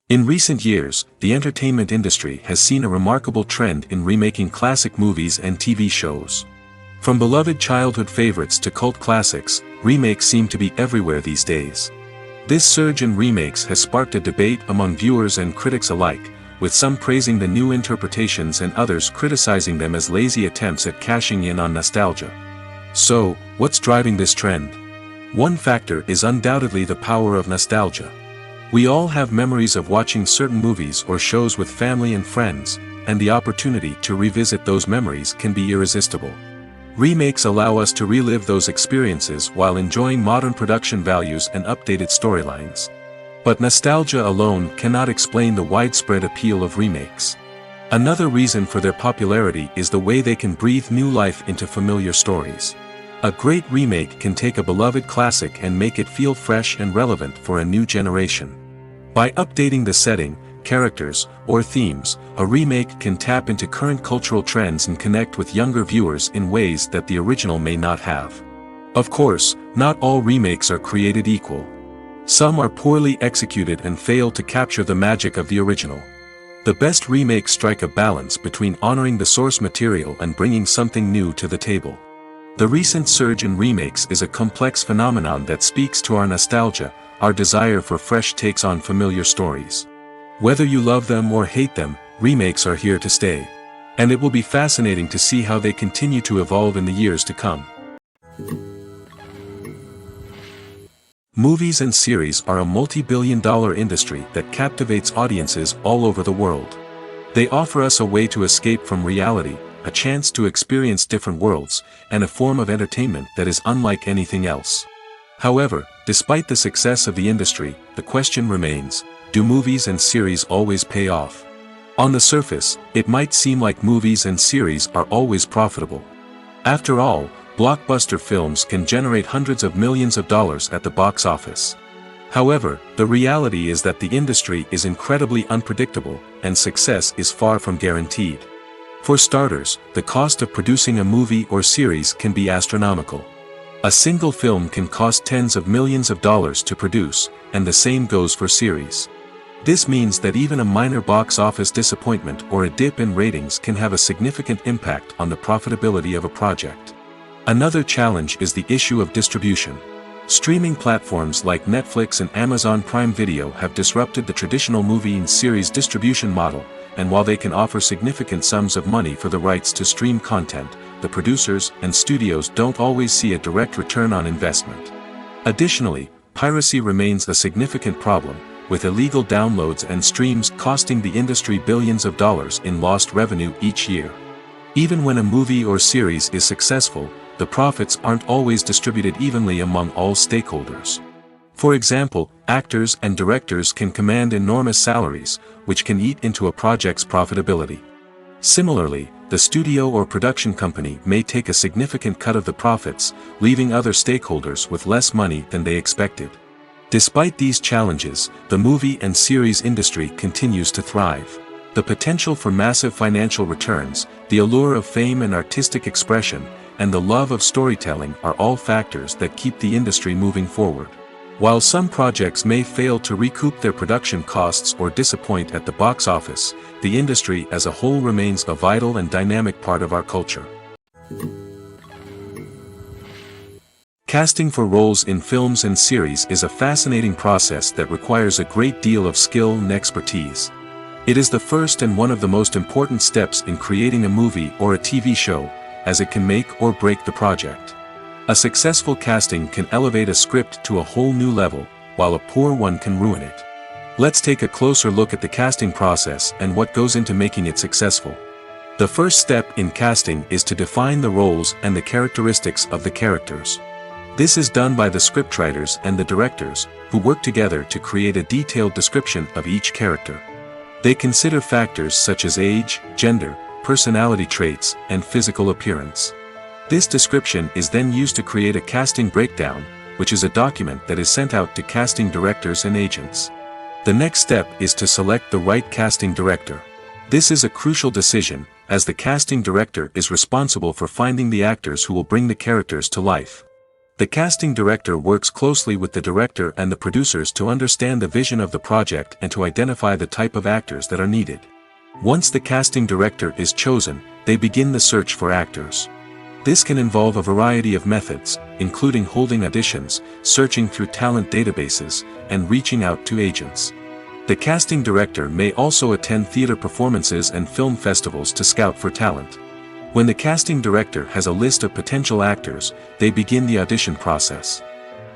In recent years, the entertainment industry has seen a remarkable trend in remaking classic movies and TV shows. From beloved childhood favorites to cult classics, remakes seem to be everywhere these days. This surge in remakes has sparked a debate among viewers and critics alike, with some praising the new interpretations and others criticizing them as lazy attempts at cashing in on nostalgia. So, what's driving this trend? One factor is undoubtedly the power of nostalgia. We all have memories of watching certain movies or shows with family and friends, and the opportunity to revisit those memories can be irresistible. Remakes allow us to relive those experiences while enjoying modern production values and updated storylines. But nostalgia alone cannot explain the widespread appeal of remakes. Another reason for their popularity is the way they can breathe new life into familiar stories. A great remake can take a beloved classic and make it feel fresh and relevant for a new generation. By updating the setting, characters, or themes, a remake can tap into current cultural trends and connect with younger viewers in ways that the original may not have. Of course, not all remakes are created equal. Some are poorly executed and fail to capture the magic of the original. The best remakes strike a balance between honoring the source material and bringing something new to the table. The recent surge in remakes is a complex phenomenon that speaks to our nostalgia, our desire for fresh takes on familiar stories. Whether you love them or hate them, remakes are here to stay. And it will be fascinating to see how they continue to evolve in the years to come. Movies and series are a multi-billion-dollar industry that captivates audiences all over the world. They offer us a way to escape from reality, a chance to experience different worlds, and a form of entertainment that is unlike anything else. However, despite the success of the industry, the question remains, do movies and series always pay off? On the surface, it might seem like movies and series are always profitable. After all, blockbuster films can generate hundreds of millions of dollars at the box office. However, the reality is that the industry is incredibly unpredictable, and success is far from guaranteed. For starters, the cost of producing a movie or series can be astronomical. A single film can cost tens of millions of dollars to produce, and the same goes for series. This means that even a minor box office disappointment or a dip in ratings can have a significant impact on the profitability of a project. Another challenge is the issue of distribution. Streaming platforms like Netflix and Amazon Prime Video have disrupted the traditional movie and series distribution model, and while they can offer significant sums of money for the rights to stream content, the producers and studios don't always see a direct return on investment. Additionally, piracy remains a significant problem, with illegal downloads and streams costing the industry billions of dollars in lost revenue each year. Even when a movie or series is successful, the profits aren't always distributed evenly among all stakeholders. For example, actors and directors can command enormous salaries, which can eat into a project's profitability. Similarly, the studio or production company may take a significant cut of the profits, leaving other stakeholders with less money than they expected. Despite these challenges, the movie and series industry continues to thrive. The potential for massive financial returns, the allure of fame and artistic expression, and the love of storytelling are all factors that keep the industry moving forward. While some projects may fail to recoup their production costs or disappoint at the box office, the industry as a whole remains a vital and dynamic part of our culture. Casting for roles in films and series is a fascinating process that requires a great deal of skill and expertise. It is the first and one of the most important steps in creating a movie or a TV show, as it can make or break the project. A successful casting can elevate a script to a whole new level, while a poor one can ruin it. Let's take a closer look at the casting process and what goes into making it successful. The first step in casting is to define the roles and the characteristics of the characters. This is done by the scriptwriters and the directors, who work together to create a detailed description of each character. They consider factors such as age, gender, personality traits, and physical appearance. This description is then used to create a casting breakdown, which is a document that is sent out to casting directors and agents. The next step is to select the right casting director. This is a crucial decision, as the casting director is responsible for finding the actors who will bring the characters to life. The casting director works closely with the director and the producers to understand the vision of the project and to identify the type of actors that are needed. Once the casting director is chosen, they begin the search for actors. This can involve a variety of methods, including holding auditions, searching through talent databases, and reaching out to agents. The casting director may also attend theater performances and film festivals to scout for talent. When the casting director has a list of potential actors, they begin the audition process.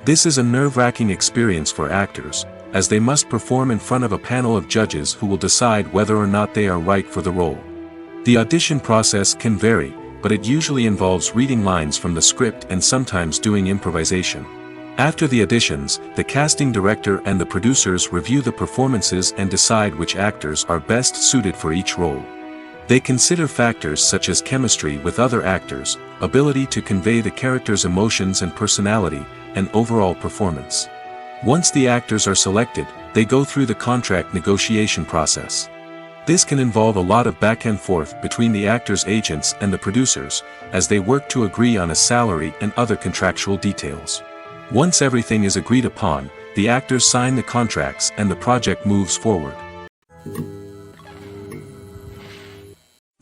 This is a nerve-wracking experience for actors, as they must perform in front of a panel of judges who will decide whether or not they are right for the role. The audition process can vary, but it usually involves reading lines from the script and sometimes doing improvisation. After the auditions, the casting director and the producers review the performances and decide which actors are best suited for each role. They consider factors such as chemistry with other actors, ability to convey the character's emotions and personality, and overall performance. Once the actors are selected, they go through the contract negotiation process. This can involve a lot of back and forth between the actors' agents and the producers, as they work to agree on a salary and other contractual details. Once everything is agreed upon, the actors sign the contracts and the project moves forward.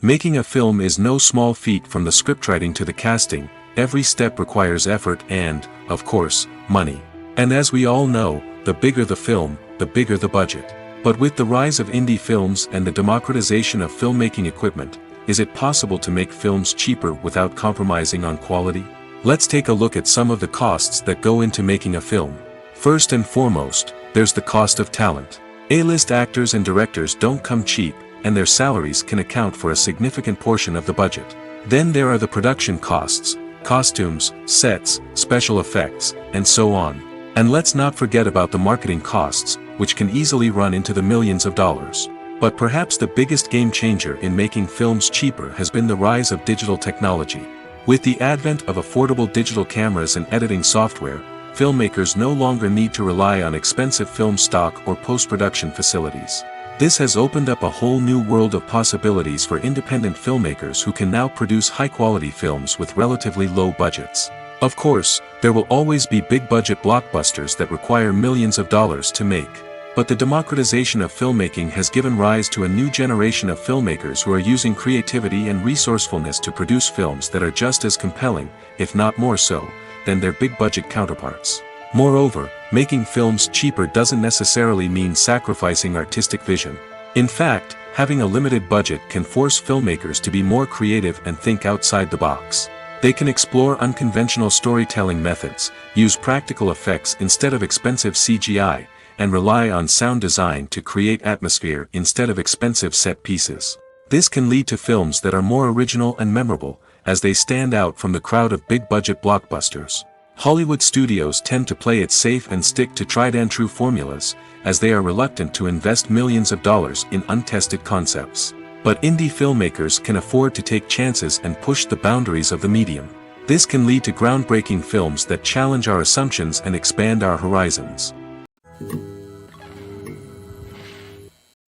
Making a film is no small feat. From the scriptwriting to the casting, every step requires effort and, of course, money. And as we all know, the bigger the film, the bigger the budget. But with the rise of indie films and the democratization of filmmaking equipment, is it possible to make films cheaper without compromising on quality? Let's take a look at some of the costs that go into making a film. First and foremost, there's the cost of talent. A-list actors and directors don't come cheap, and their salaries can account for a significant portion of the budget. Then there are the production costs, costumes, sets, special effects, and so on. And let's not forget about the marketing costs, which can easily run into the millions of dollars. But perhaps the biggest game changer in making films cheaper has been the rise of digital technology. With the advent of affordable digital cameras and editing software, filmmakers no longer need to rely on expensive film stock or post-production facilities. This has opened up a whole new world of possibilities for independent filmmakers who can now produce high-quality films with relatively low budgets. Of course, there will always be big-budget blockbusters that require millions of dollars to make. But the democratization of filmmaking has given rise to a new generation of filmmakers who are using creativity and resourcefulness to produce films that are just as compelling, if not more so, than their big-budget counterparts. Moreover, making films cheaper doesn't necessarily mean sacrificing artistic vision. In fact, having a limited budget can force filmmakers to be more creative and think outside the box. They can explore unconventional storytelling methods, use practical effects instead of expensive CGI, and rely on sound design to create atmosphere instead of expensive set pieces. This can lead to films that are more original and memorable, as they stand out from the crowd of big-budget blockbusters. Hollywood studios tend to play it safe and stick to tried-and-true formulas, as they are reluctant to invest millions of dollars in untested concepts. But indie filmmakers can afford to take chances and push the boundaries of the medium. This can lead to groundbreaking films that challenge our assumptions and expand our horizons.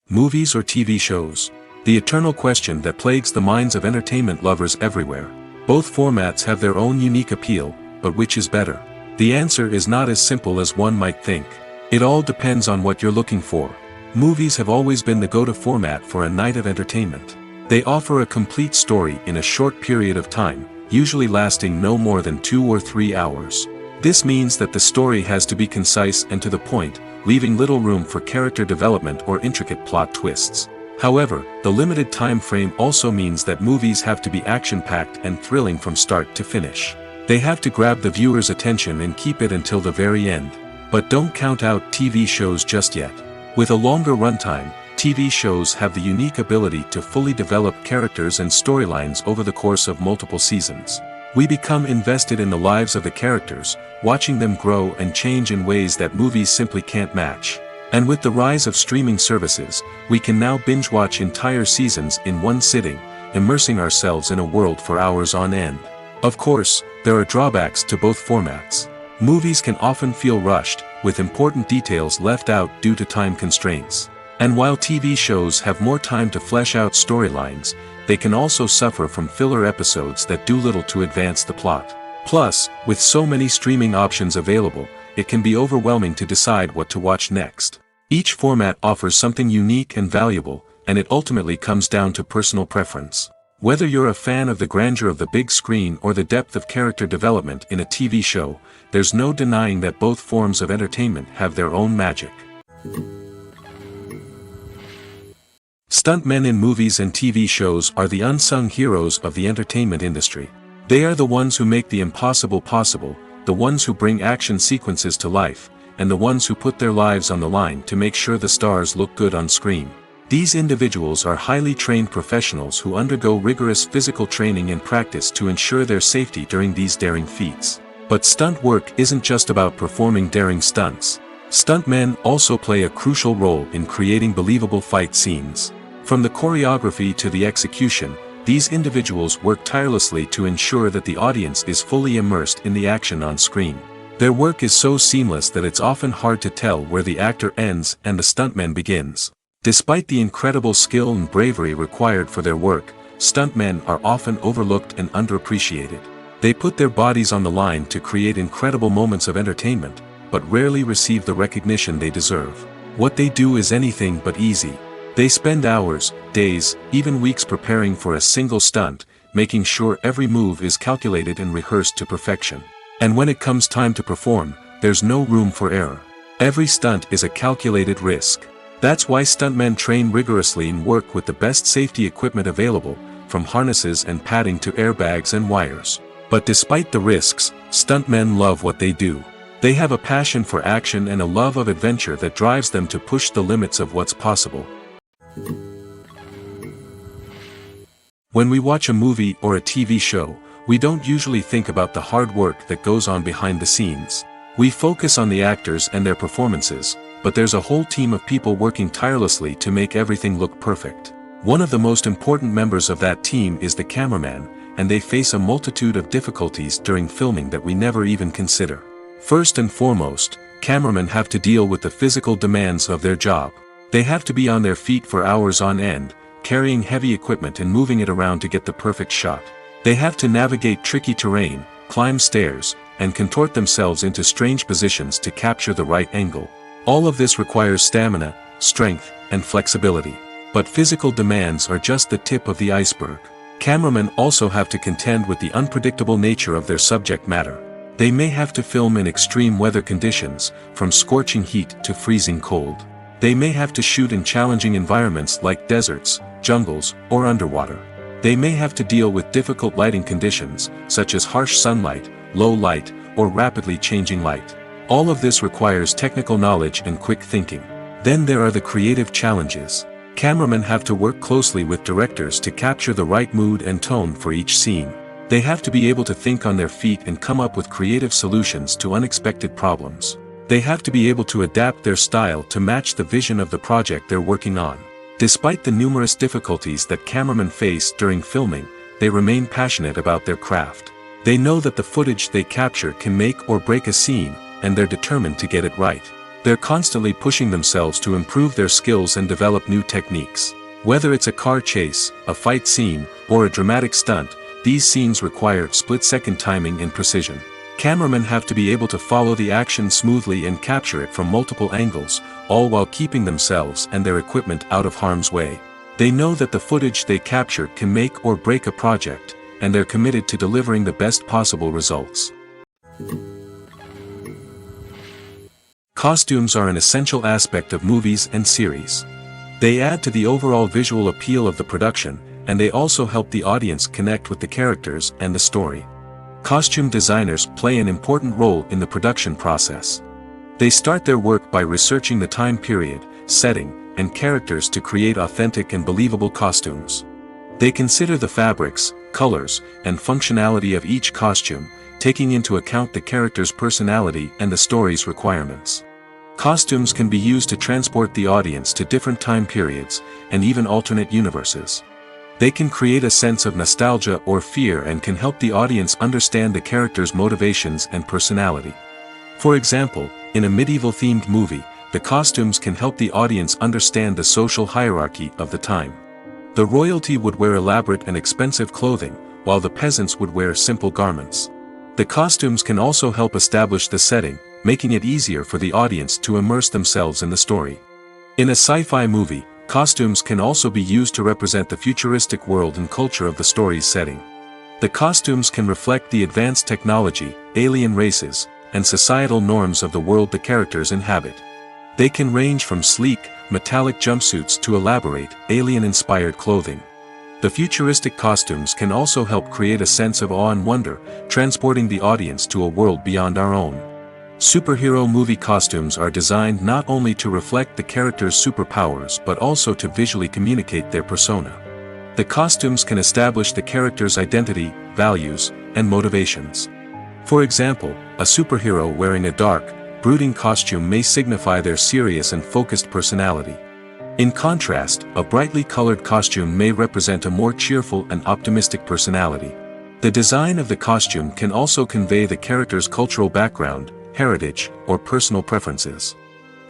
Movies or TV shows? The eternal question that plagues the minds of entertainment lovers everywhere. Both formats have their own unique appeal, but which is better? The answer is not as simple as one might think. It all depends on what you're looking for. Movies have always been the go-to format for a night of entertainment. They offer a complete story in a short period of time, usually lasting no more than 2 or 3 hours. This means that the story has to be concise and to the point, leaving little room for character development or intricate plot twists. However, the limited time frame also means that movies have to be action-packed and thrilling from start to finish. They have to grab the viewer's attention and keep it until the very end. But don't count out TV shows just yet. With a longer runtime, TV shows have the unique ability to fully develop characters and storylines over the course of multiple seasons. We become invested in the lives of the characters, watching them grow and change in ways that movies simply can't match. And with the rise of streaming services, we can now binge-watch entire seasons in one sitting, immersing ourselves in a world for hours on end. Of course, there are drawbacks to both formats. Movies can often feel rushed, with important details left out due to time constraints. And while TV shows have more time to flesh out storylines, they can also suffer from filler episodes that do little to advance the plot. Plus, with so many streaming options available, it can be overwhelming to decide what to watch next. Each format offers something unique and valuable, and it ultimately comes down to personal preference. Whether you're a fan of the grandeur of the big screen or the depth of character development in a TV show, there's no denying that both forms of entertainment have their own magic. Stuntmen in movies and TV shows are the unsung heroes of the entertainment industry. They are the ones who make the impossible possible, the ones who bring action sequences to life, and the ones who put their lives on the line to make sure the stars look good on screen. These individuals are highly trained professionals who undergo rigorous physical training and practice to ensure their safety during these daring feats. But stunt work isn't just about performing daring stunts. Stuntmen also play a crucial role in creating believable fight scenes. From the choreography to the execution, these individuals work tirelessly to ensure that the audience is fully immersed in the action on screen. Their work is so seamless that it's often hard to tell where the actor ends and the stuntman begins. Despite the incredible skill and bravery required for their work, stuntmen are often overlooked and underappreciated. They put their bodies on the line to create incredible moments of entertainment, but rarely receive the recognition they deserve. What they do is anything but easy. They spend hours, days, even weeks preparing for a single stunt, making sure every move is calculated and rehearsed to perfection. And when it comes time to perform, there's no room for error. Every stunt is a calculated risk. That's why stuntmen train rigorously and work with the best safety equipment available, from harnesses and padding to airbags and wires. But despite the risks, stuntmen love what they do. They have a passion for action and a love of adventure that drives them to push the limits of what's possible. When we watch a movie or a TV show, we don't usually think about the hard work that goes on behind the scenes. We focus on the actors and their performances, but there's a whole team of people working tirelessly to make everything look perfect. One of the most important members of that team is the cameraman, and they face a multitude of difficulties during filming that we never even consider. First and foremost, cameramen have to deal with the physical demands of their job. They have to be on their feet for hours on end, carrying heavy equipment and moving it around to get the perfect shot. They have to navigate tricky terrain, climb stairs, and contort themselves into strange positions to capture the right angle. All of this requires stamina, strength, and flexibility. But physical demands are just the tip of the iceberg. Cameramen also have to contend with the unpredictable nature of their subject matter. They may have to film in extreme weather conditions, from scorching heat to freezing cold. They may have to shoot in challenging environments like deserts, jungles, or underwater. They may have to deal with difficult lighting conditions, such as harsh sunlight, low light, or rapidly changing light. All of this requires technical knowledge and quick thinking. Then there are the creative challenges. Cameramen have to work closely with directors to capture the right mood and tone for each scene. They have to be able to think on their feet and come up with creative solutions to unexpected problems. They have to be able to adapt their style to match the vision of the project they're working on. Despite the numerous difficulties that cameramen face during filming, they remain passionate about their craft. They know that the footage they capture can make or break a scene, and they're determined to get it right. They're constantly pushing themselves to improve their skills and develop new techniques. Whether it's a car chase, a fight scene, or a dramatic stunt, these scenes require split-second timing and precision. Cameramen have to be able to follow the action smoothly and capture it from multiple angles, all while keeping themselves and their equipment out of harm's way. They know that the footage they capture can make or break a project, and they're committed to delivering the best possible results. Costumes are an essential aspect of movies and series. They add to the overall visual appeal of the production, and they also help the audience connect with the characters and the story. Costume designers play an important role in the production process. They start their work by researching the time period, setting, and characters to create authentic and believable costumes. They consider the fabrics, colors, and functionality of each costume, taking into account the character's personality and the story's requirements. Costumes can be used to transport the audience to different time periods, and even alternate universes. They can create a sense of nostalgia or fear and can help the audience understand the character's motivations and personality. For example, in a medieval-themed movie, the costumes can help the audience understand the social hierarchy of the time. The royalty would wear elaborate and expensive clothing, while the peasants would wear simple garments. The costumes can also help establish the setting, making it easier for the audience to immerse themselves in the story. In a sci-fi movie, costumes can also be used to represent the futuristic world and culture of the story's setting. The costumes can reflect the advanced technology, alien races, and societal norms of the world the characters inhabit. They can range from sleek, metallic jumpsuits to elaborate, alien-inspired clothing. The futuristic costumes can also help create a sense of awe and wonder, transporting the audience to a world beyond our own. Superhero movie costumes are designed not only to reflect the character's superpowers but also to visually communicate their persona. The costumes can establish the character's identity, values, and motivations. For example, a superhero wearing a dark, brooding costume may signify their serious and focused personality. In contrast, a brightly colored costume may represent a more cheerful and optimistic personality. The design of the costume can also convey the character's cultural background, heritage, or personal preferences.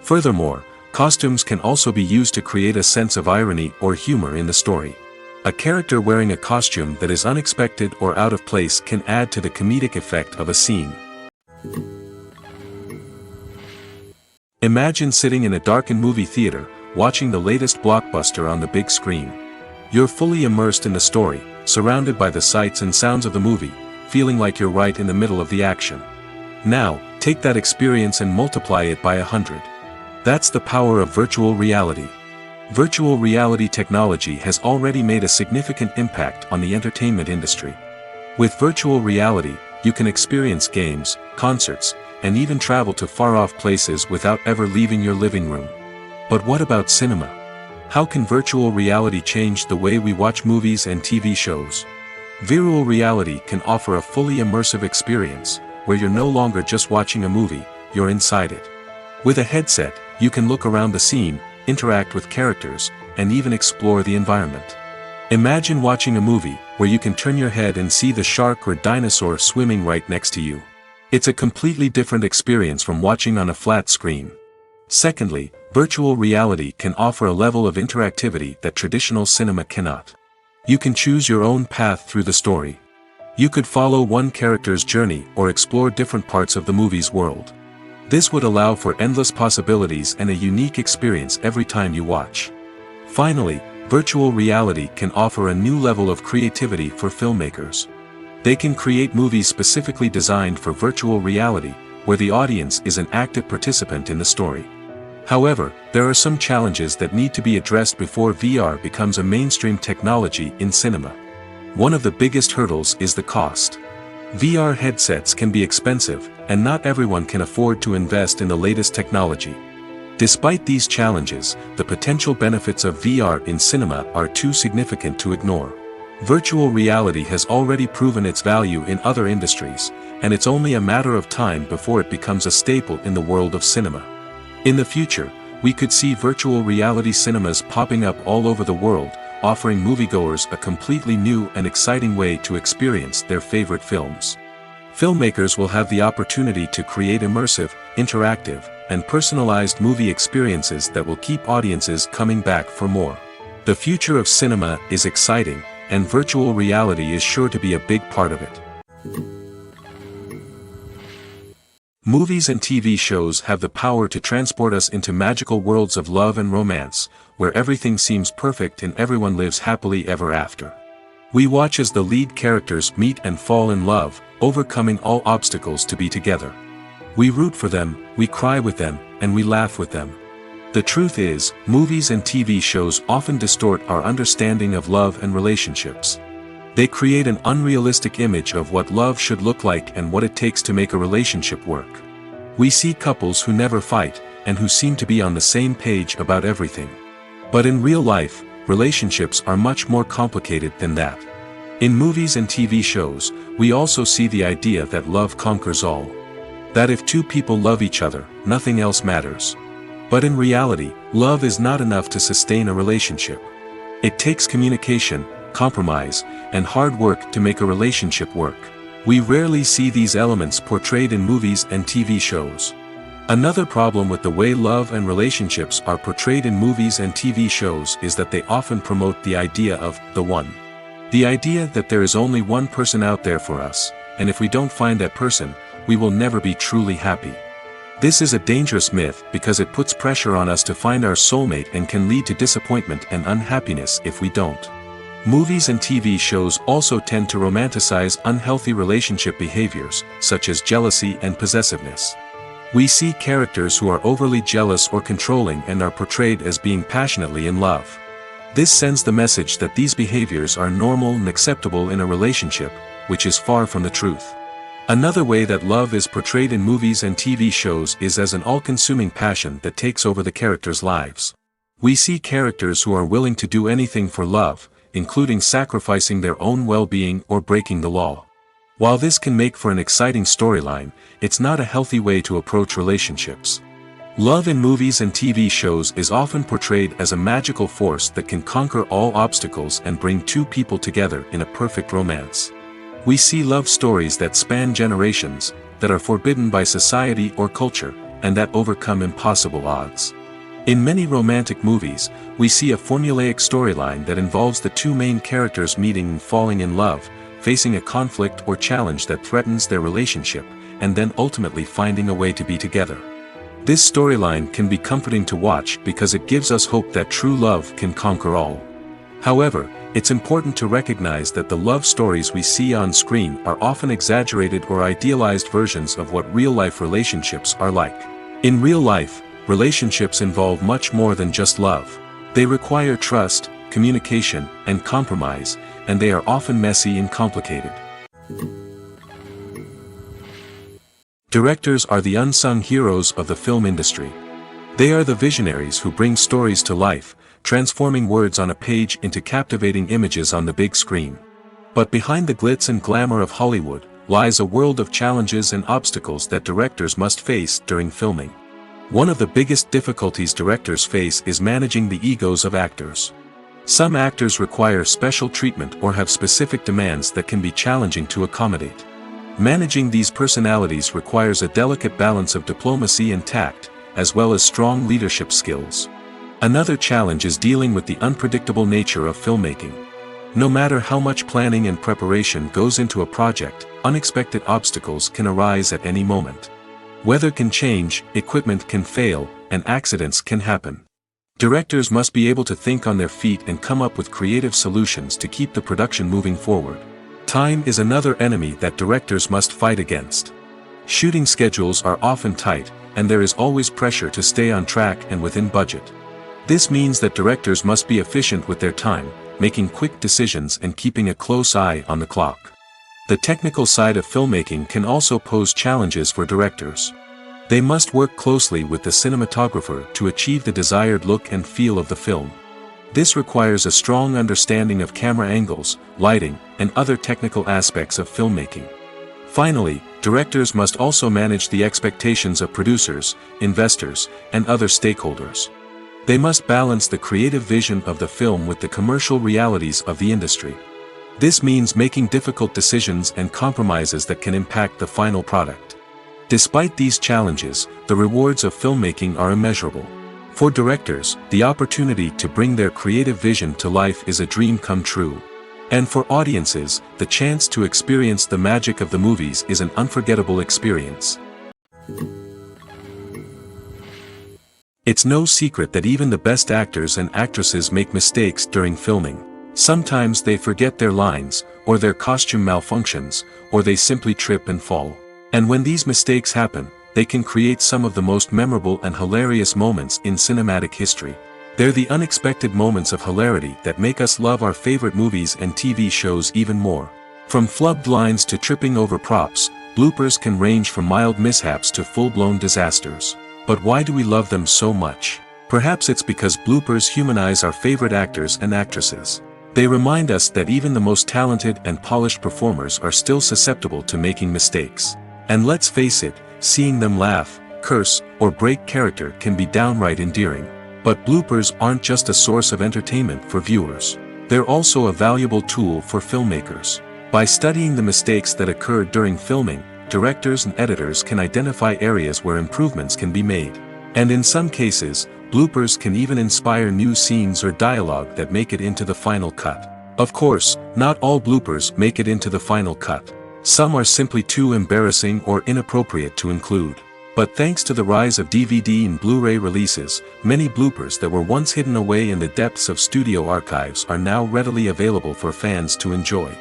Furthermore, costumes can also be used to create a sense of irony or humor in the story. A character wearing a costume that is unexpected or out of place can add to the comedic effect of a scene. Imagine sitting in a darkened movie theater, watching the latest blockbuster on the big screen. You're fully immersed in the story, surrounded by the sights and sounds of the movie, feeling like you're right in the middle of the action. Now, take that experience and multiply it by 100. That's the power of virtual reality. Virtual reality technology has already made a significant impact on the entertainment industry. With virtual reality, you can experience games, concerts, and even travel to far-off places without ever leaving your living room. But what about cinema? How can virtual reality change the way we watch movies and TV shows? Virtual reality can offer a fully immersive experience, where you're no longer just watching a movie, you're inside it. With a headset, you can look around the scene, interact with characters, and even explore the environment. Imagine watching a movie, where you can turn your head and see the shark or dinosaur swimming right next to you. It's a completely different experience from watching on a flat screen. Secondly, virtual reality can offer a level of interactivity that traditional cinema cannot. You can choose your own path through the story. You could follow one character's journey or explore different parts of the movie's world. This would allow for endless possibilities and a unique experience every time you watch. Finally, virtual reality can offer a new level of creativity for filmmakers. They can create movies specifically designed for virtual reality, where the audience is an active participant in the story. However, there are some challenges that need to be addressed before VR becomes a mainstream technology in cinema. One of the biggest hurdles is the cost. VR headsets can be expensive, and not everyone can afford to invest in the latest technology. Despite these challenges, the potential benefits of VR in cinema are too significant to ignore. Virtual reality has already proven its value in other industries, and it's only a matter of time before it becomes a staple in the world of cinema. In the future, we could see virtual reality cinemas popping up all over the world, offering moviegoers a completely new and exciting way to experience their favorite films. Filmmakers will have the opportunity to create immersive, interactive, and personalized movie experiences that will keep audiences coming back for more. The future of cinema is exciting, and virtual reality is sure to be a big part of it. Movies and TV shows have the power to transport us into magical worlds of love and romance, where everything seems perfect and everyone lives happily ever after. We watch as the lead characters meet and fall in love, overcoming all obstacles to be together. We root for them, we cry with them, and we laugh with them. The truth is, movies and TV shows often distort our understanding of love and relationships. They create an unrealistic image of what love should look like and what it takes to make a relationship work. We see couples who never fight, and who seem to be on the same page about everything. But in real life, relationships are much more complicated than that. In movies and TV shows, we also see the idea that love conquers all. That if two people love each other, nothing else matters. But in reality, love is not enough to sustain a relationship. It takes communication, compromise, and hard work to make a relationship work. We rarely see these elements portrayed in movies and TV shows. Another problem with the way love and relationships are portrayed in movies and TV shows is that they often promote the idea of the one. The idea that there is only one person out there for us, and if we don't find that person, we will never be truly happy. This is a dangerous myth because it puts pressure on us to find our soulmate and can lead to disappointment and unhappiness if we don't. Movies and TV shows also tend to romanticize unhealthy relationship behaviors, such as jealousy and possessiveness. We see characters who are overly jealous or controlling and are portrayed as being passionately in love. This sends the message that these behaviors are normal and acceptable in a relationship, which is far from the truth. Another way that love is portrayed in movies and TV shows is as an all-consuming passion that takes over the characters' lives. We see characters who are willing to do anything for love, including sacrificing their own well-being or breaking the law. While this can make for an exciting storyline, it's not a healthy way to approach relationships. Love in movies and TV shows is often portrayed as a magical force that can conquer all obstacles and bring two people together in a perfect romance. We see love stories that span generations, that are forbidden by society or culture, and that overcome impossible odds. In many romantic movies, we see a formulaic storyline that involves the two main characters meeting and falling in love, facing a conflict or challenge that threatens their relationship, and then ultimately finding a way to be together. This storyline can be comforting to watch because it gives us hope that true love can conquer all. However, it's important to recognize that the love stories we see on screen are often exaggerated or idealized versions of what real-life relationships are like. In real life, relationships involve much more than just love. They require trust, communication, and compromise, and they are often messy and complicated. Directors are the unsung heroes of the film industry. They are the visionaries who bring stories to life, transforming words on a page into captivating images on the big screen. But behind the glitz and glamour of Hollywood, lies a world of challenges and obstacles that directors must face during filming. One of the biggest difficulties directors face is managing the egos of actors. Some actors require special treatment or have specific demands that can be challenging to accommodate. Managing these personalities requires a delicate balance of diplomacy and tact, as well as strong leadership skills. Another challenge is dealing with the unpredictable nature of filmmaking. No matter how much planning and preparation goes into a project, unexpected obstacles can arise at any moment. Weather can change, equipment can fail, and accidents can happen. Directors must be able to think on their feet and come up with creative solutions to keep the production moving forward. Time is another enemy that directors must fight against. Shooting schedules are often tight, and there is always pressure to stay on track and within budget. This means that directors must be efficient with their time, making quick decisions and keeping a close eye on the clock. The technical side of filmmaking can also pose challenges for directors. They must work closely with the cinematographer to achieve the desired look and feel of the film. This requires a strong understanding of camera angles, lighting, and other technical aspects of filmmaking. Finally, directors must also manage the expectations of producers, investors, and other stakeholders. They must balance the creative vision of the film with the commercial realities of the industry. This means making difficult decisions and compromises that can impact the final product. Despite these challenges, the rewards of filmmaking are immeasurable. For directors, the opportunity to bring their creative vision to life is a dream come true. And for audiences, the chance to experience the magic of the movies is an unforgettable experience. It's no secret that even the best actors and actresses make mistakes during filming. Sometimes they forget their lines, or their costume malfunctions, or they simply trip and fall. And when these mistakes happen, they can create some of the most memorable and hilarious moments in cinematic history. They're the unexpected moments of hilarity that make us love our favorite movies and TV shows even more. From flubbed lines to tripping over props, bloopers can range from mild mishaps to full-blown disasters. But why do we love them so much? Perhaps it's because bloopers humanize our favorite actors and actresses. They remind us that even the most talented and polished performers are still susceptible to making mistakes. And let's face it, seeing them laugh, curse, or break character can be downright endearing. But bloopers aren't just a source of entertainment for viewers. They're also a valuable tool for filmmakers. By studying the mistakes that occurred during filming, directors and editors can identify areas where improvements can be made. And in some cases, bloopers can even inspire new scenes or dialogue that make it into the final cut. Of course, not all bloopers make it into the final cut. Some are simply too embarrassing or inappropriate to include. But thanks to the rise of DVD and Blu-ray releases, many bloopers that were once hidden away in the depths of studio archives are now readily available for fans to enjoy.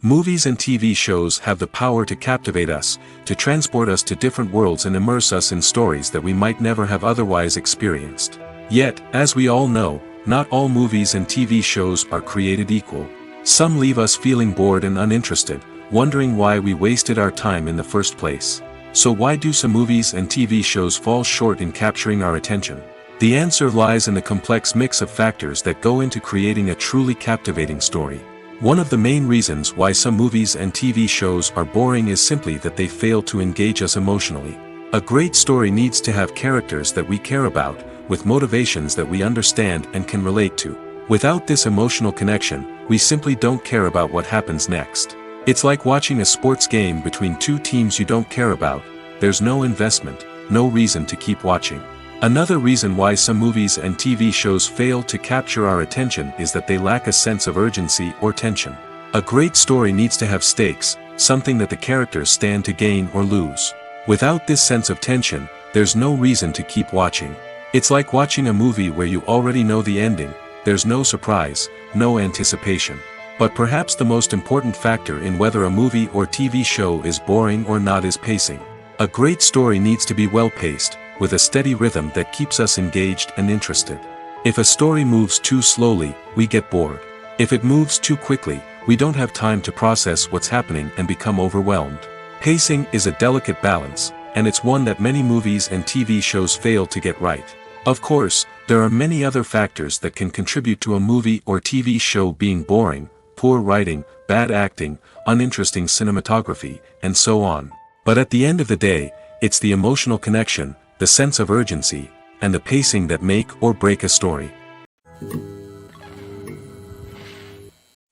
Movies and TV shows have the power to captivate us, to transport us to different worlds and immerse us in stories that we might never have otherwise experienced. Yet, as we all know, not all movies and TV shows are created equal. Some leave us feeling bored and uninterested, wondering why we wasted our time in the first place. So why do some movies and TV shows fall short in capturing our attention? The answer lies in the complex mix of factors that go into creating a truly captivating story. One of the main reasons why some movies and TV shows are boring is simply that they fail to engage us emotionally. A great story needs to have characters that we care about, with motivations that we understand and can relate to. Without this emotional connection, we simply don't care about what happens next. It's like watching a sports game between two teams you don't care about. There's no investment, no reason to keep watching. Another reason why some movies and TV shows fail to capture our attention is that they lack a sense of urgency or tension. A great story needs to have stakes, something that the characters stand to gain or lose. Without this sense of tension, there's no reason to keep watching. It's like watching a movie where you already know the ending, there's no surprise, no anticipation. But perhaps the most important factor in whether a movie or TV show is boring or not is pacing. A great story needs to be well-paced, with a steady rhythm that keeps us engaged and interested. If a story moves too slowly, we get bored. If it moves too quickly, we don't have time to process what's happening and become overwhelmed. Pacing is a delicate balance, and it's one that many movies and TV shows fail to get right. Of course, there are many other factors that can contribute to a movie or TV show being boring: poor writing, bad acting, uninteresting cinematography, and so on. But at the end of the day, it's the emotional connection, the sense of urgency, and the pacing that make or break a story.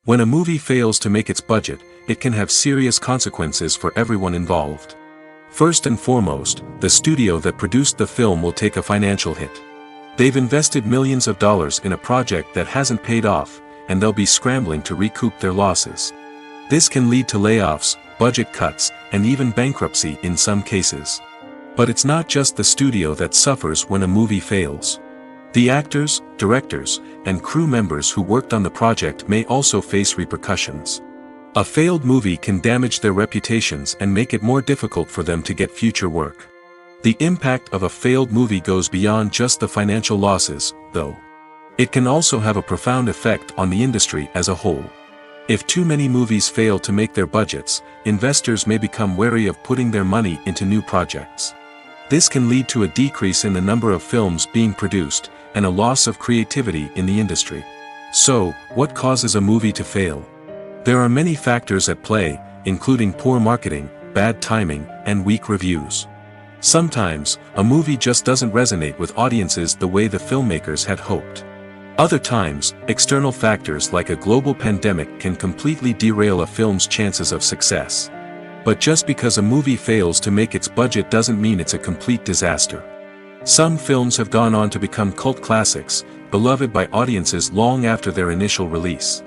When a movie fails to make its budget, it can have serious consequences for everyone involved. First and foremost, the studio that produced the film will take a financial hit. They've invested millions of dollars in a project that hasn't paid off, and they'll be scrambling to recoup their losses. This can lead to layoffs, budget cuts, and even bankruptcy in some cases. But it's not just the studio that suffers when a movie fails. The actors, directors, and crew members who worked on the project may also face repercussions. A failed movie can damage their reputations and make it more difficult for them to get future work. The impact of a failed movie goes beyond just the financial losses, though. It can also have a profound effect on the industry as a whole. If too many movies fail to make their budgets, investors may become wary of putting their money into new projects. This can lead to a decrease in the number of films being produced, and a loss of creativity in the industry. So, what causes a movie to fail? There are many factors at play, including poor marketing, bad timing, and weak reviews. Sometimes, a movie just doesn't resonate with audiences the way the filmmakers had hoped. Other times, external factors like a global pandemic can completely derail a film's chances of success. But just because a movie fails to make its budget doesn't mean it's a complete disaster. Some films have gone on to become cult classics, beloved by audiences long after their initial release.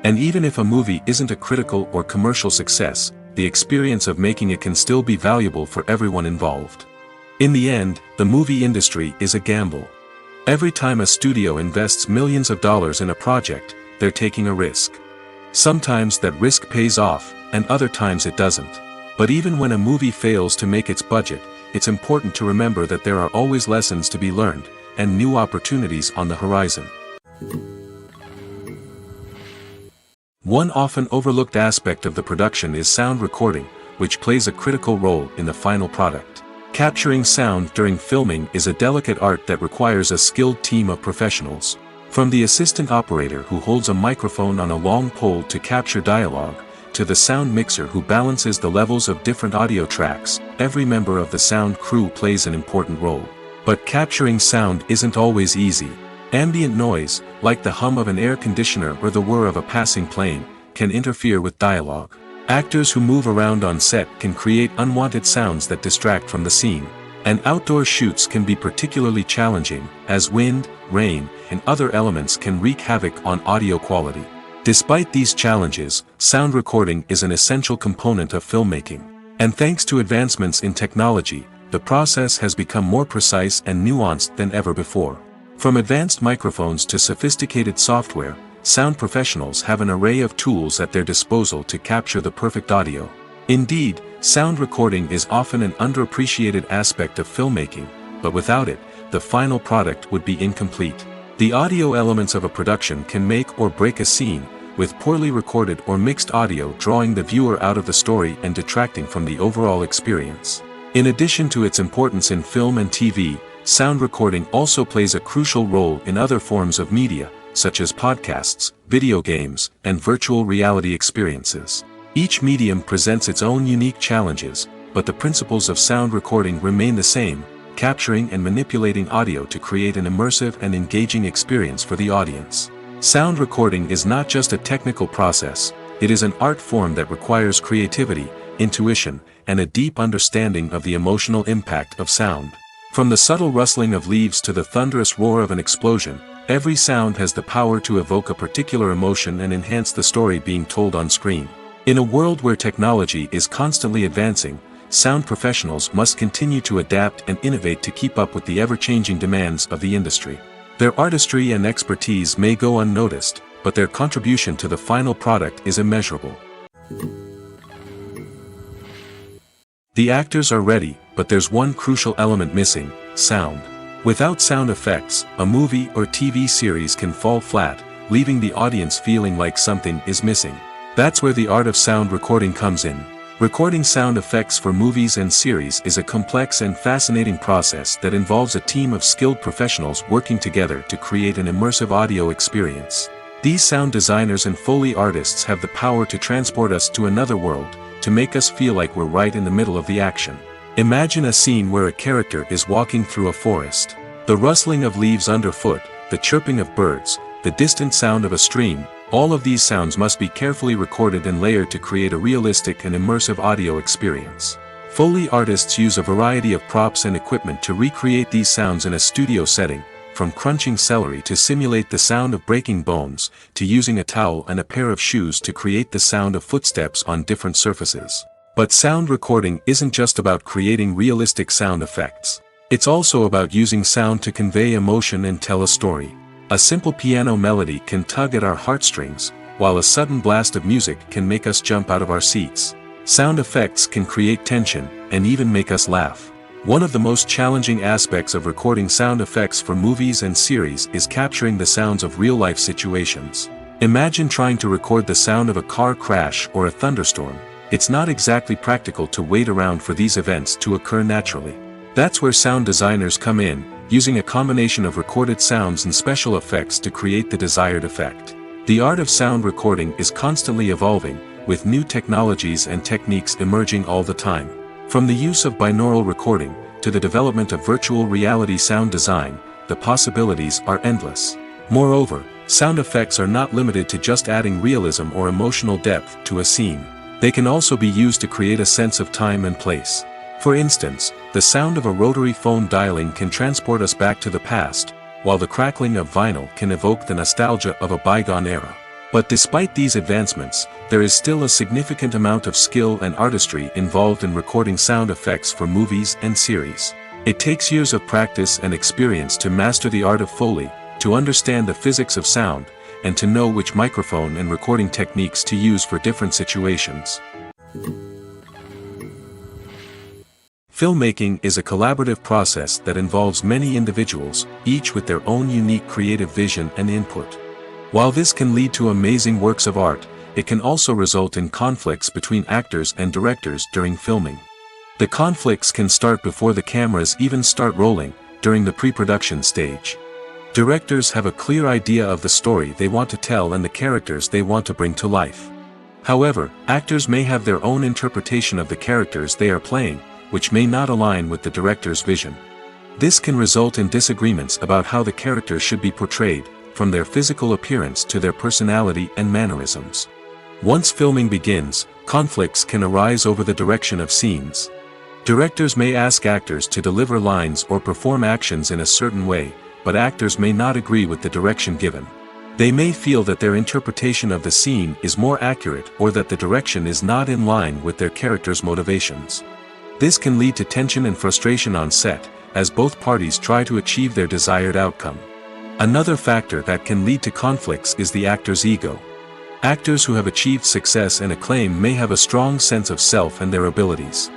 And even if a movie isn't a critical or commercial success, the experience of making it can still be valuable for everyone involved. In the end, the movie industry is a gamble. Every time a studio invests millions of dollars in a project, they're taking a risk. Sometimes that risk pays off, and other times it doesn't. But even when a movie fails to make its budget, it's important to remember that there are always lessons to be learned, and new opportunities on the horizon. One often overlooked aspect of the production is sound recording, which plays a critical role in the final product. Capturing sound during filming is a delicate art that requires a skilled team of professionals. From the assistant operator who holds a microphone on a long pole to capture dialogue, to the sound mixer who balances the levels of different audio tracks, every member of the sound crew plays an important role. But capturing sound isn't always easy. Ambient noise, like the hum of an air conditioner or the whir of a passing plane, can interfere with dialogue. Actors who move around on set can create unwanted sounds that distract from the scene. And outdoor shoots can be particularly challenging, as wind, rain, and other elements can wreak havoc on audio quality. Despite these challenges, sound recording is an essential component of filmmaking. And thanks to advancements in technology, the process has become more precise and nuanced than ever before. From advanced microphones to sophisticated software, sound professionals have an array of tools at their disposal to capture the perfect audio. Indeed, sound recording is often an underappreciated aspect of filmmaking, but without it, the final product would be incomplete. The audio elements of a production can make or break a scene, with poorly recorded or mixed audio drawing the viewer out of the story and detracting from the overall experience. In addition to its importance in film and TV, sound recording also plays a crucial role in other forms of media, such as podcasts, video games, and virtual reality experiences. Each medium presents its own unique challenges, but the principles of sound recording remain the same: capturing and manipulating audio to create an immersive and engaging experience for the audience. Sound recording is not just a technical process, it is an art form that requires creativity, intuition, and a deep understanding of the emotional impact of sound. From the subtle rustling of leaves to the thunderous roar of an explosion, every sound has the power to evoke a particular emotion and enhance the story being told on screen. In a world where technology is constantly advancing, sound professionals must continue to adapt and innovate to keep up with the ever-changing demands of the industry. Their artistry and expertise may go unnoticed, but their contribution to the final product is immeasurable. The actors are ready, but there's one crucial element missing: sound. Without sound effects, a movie or TV series can fall flat, leaving the audience feeling like something is missing. That's where the art of sound recording comes in. Recording sound effects for movies and series is a complex and fascinating process that involves a team of skilled professionals working together to create an immersive audio experience. These sound designers and Foley artists have the power to transport us to another world, to make us feel like we're right in the middle of the action. Imagine a scene where a character is walking through a forest. The rustling of leaves underfoot, the chirping of birds, the distant sound of a stream, all of these sounds must be carefully recorded and layered to create a realistic and immersive audio experience. Foley artists use a variety of props and equipment to recreate these sounds in a studio setting, from crunching celery to simulate the sound of breaking bones, to using a towel and a pair of shoes to create the sound of footsteps on different surfaces. But sound recording isn't just about creating realistic sound effects. It's also about using sound to convey emotion and tell a story. A simple piano melody can tug at our heartstrings, while a sudden blast of music can make us jump out of our seats. Sound effects can create tension, and even make us laugh. One of the most challenging aspects of recording sound effects for movies and series is capturing the sounds of real-life situations. Imagine trying to record the sound of a car crash or a thunderstorm. It's not exactly practical to wait around for these events to occur naturally. That's where sound designers come in, using a combination of recorded sounds and special effects to create the desired effect. The art of sound recording is constantly evolving, with new technologies and techniques emerging all the time. From the use of binaural recording, to the development of virtual reality sound design, the possibilities are endless. Moreover, sound effects are not limited to just adding realism or emotional depth to a scene. They can also be used to create a sense of time and place. For instance, the sound of a rotary phone dialing can transport us back to the past, while the crackling of vinyl can evoke the nostalgia of a bygone era. But despite these advancements, there is still a significant amount of skill and artistry involved in recording sound effects for movies and series. It takes years of practice and experience to master the art of Foley, to understand the physics of sound, and to know which microphone and recording techniques to use for different situations. Filmmaking is a collaborative process that involves many individuals, each with their own unique creative vision and input. While this can lead to amazing works of art, it can also result in conflicts between actors and directors during filming. The conflicts can start before the cameras even start rolling, during the pre-production stage. Directors have a clear idea of the story they want to tell and the characters they want to bring to life. However, actors may have their own interpretation of the characters they are playing, which may not align with the director's vision. This can result in disagreements about how the characters should be portrayed, from their physical appearance to their personality and mannerisms. Once filming begins, conflicts can arise over the direction of scenes. Directors may ask actors to deliver lines or perform actions in a certain way, but actors may not agree with the direction given. They may feel that their interpretation of the scene is more accurate or that the direction is not in line with their character's motivations. This can lead to tension and frustration on set, as both parties try to achieve their desired outcome. Another factor that can lead to conflicts is the actor's ego. Actors who have achieved success and acclaim may have a strong sense of self and their abilities.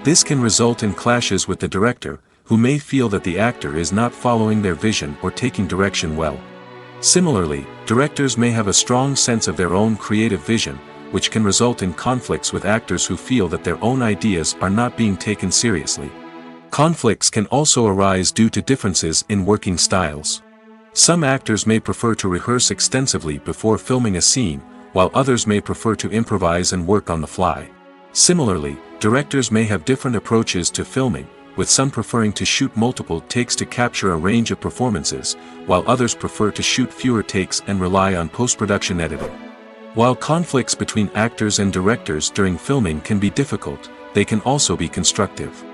This can result in clashes with the director, who may feel that the actor is not following their vision or taking direction well. Similarly, directors may have a strong sense of their own creative vision, which can result in conflicts with actors who feel that their own ideas are not being taken seriously. Conflicts can also arise due to differences in working styles. Some actors may prefer to rehearse extensively before filming a scene, while others may prefer to improvise and work on the fly. Similarly, directors may have different approaches to filming, with some preferring to shoot multiple takes to capture a range of performances, while others prefer to shoot fewer takes and rely on post-production editing. While conflicts between actors and directors during filming can be difficult, they can also be constructive.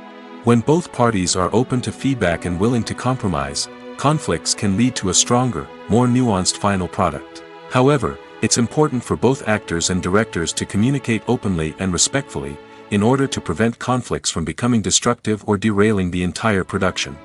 When both parties are open to feedback and willing to compromise, conflicts can lead to a stronger, more nuanced final product. However, it's important for both actors and directors to communicate openly and respectfully, in order to prevent conflicts from becoming destructive or derailing the entire production.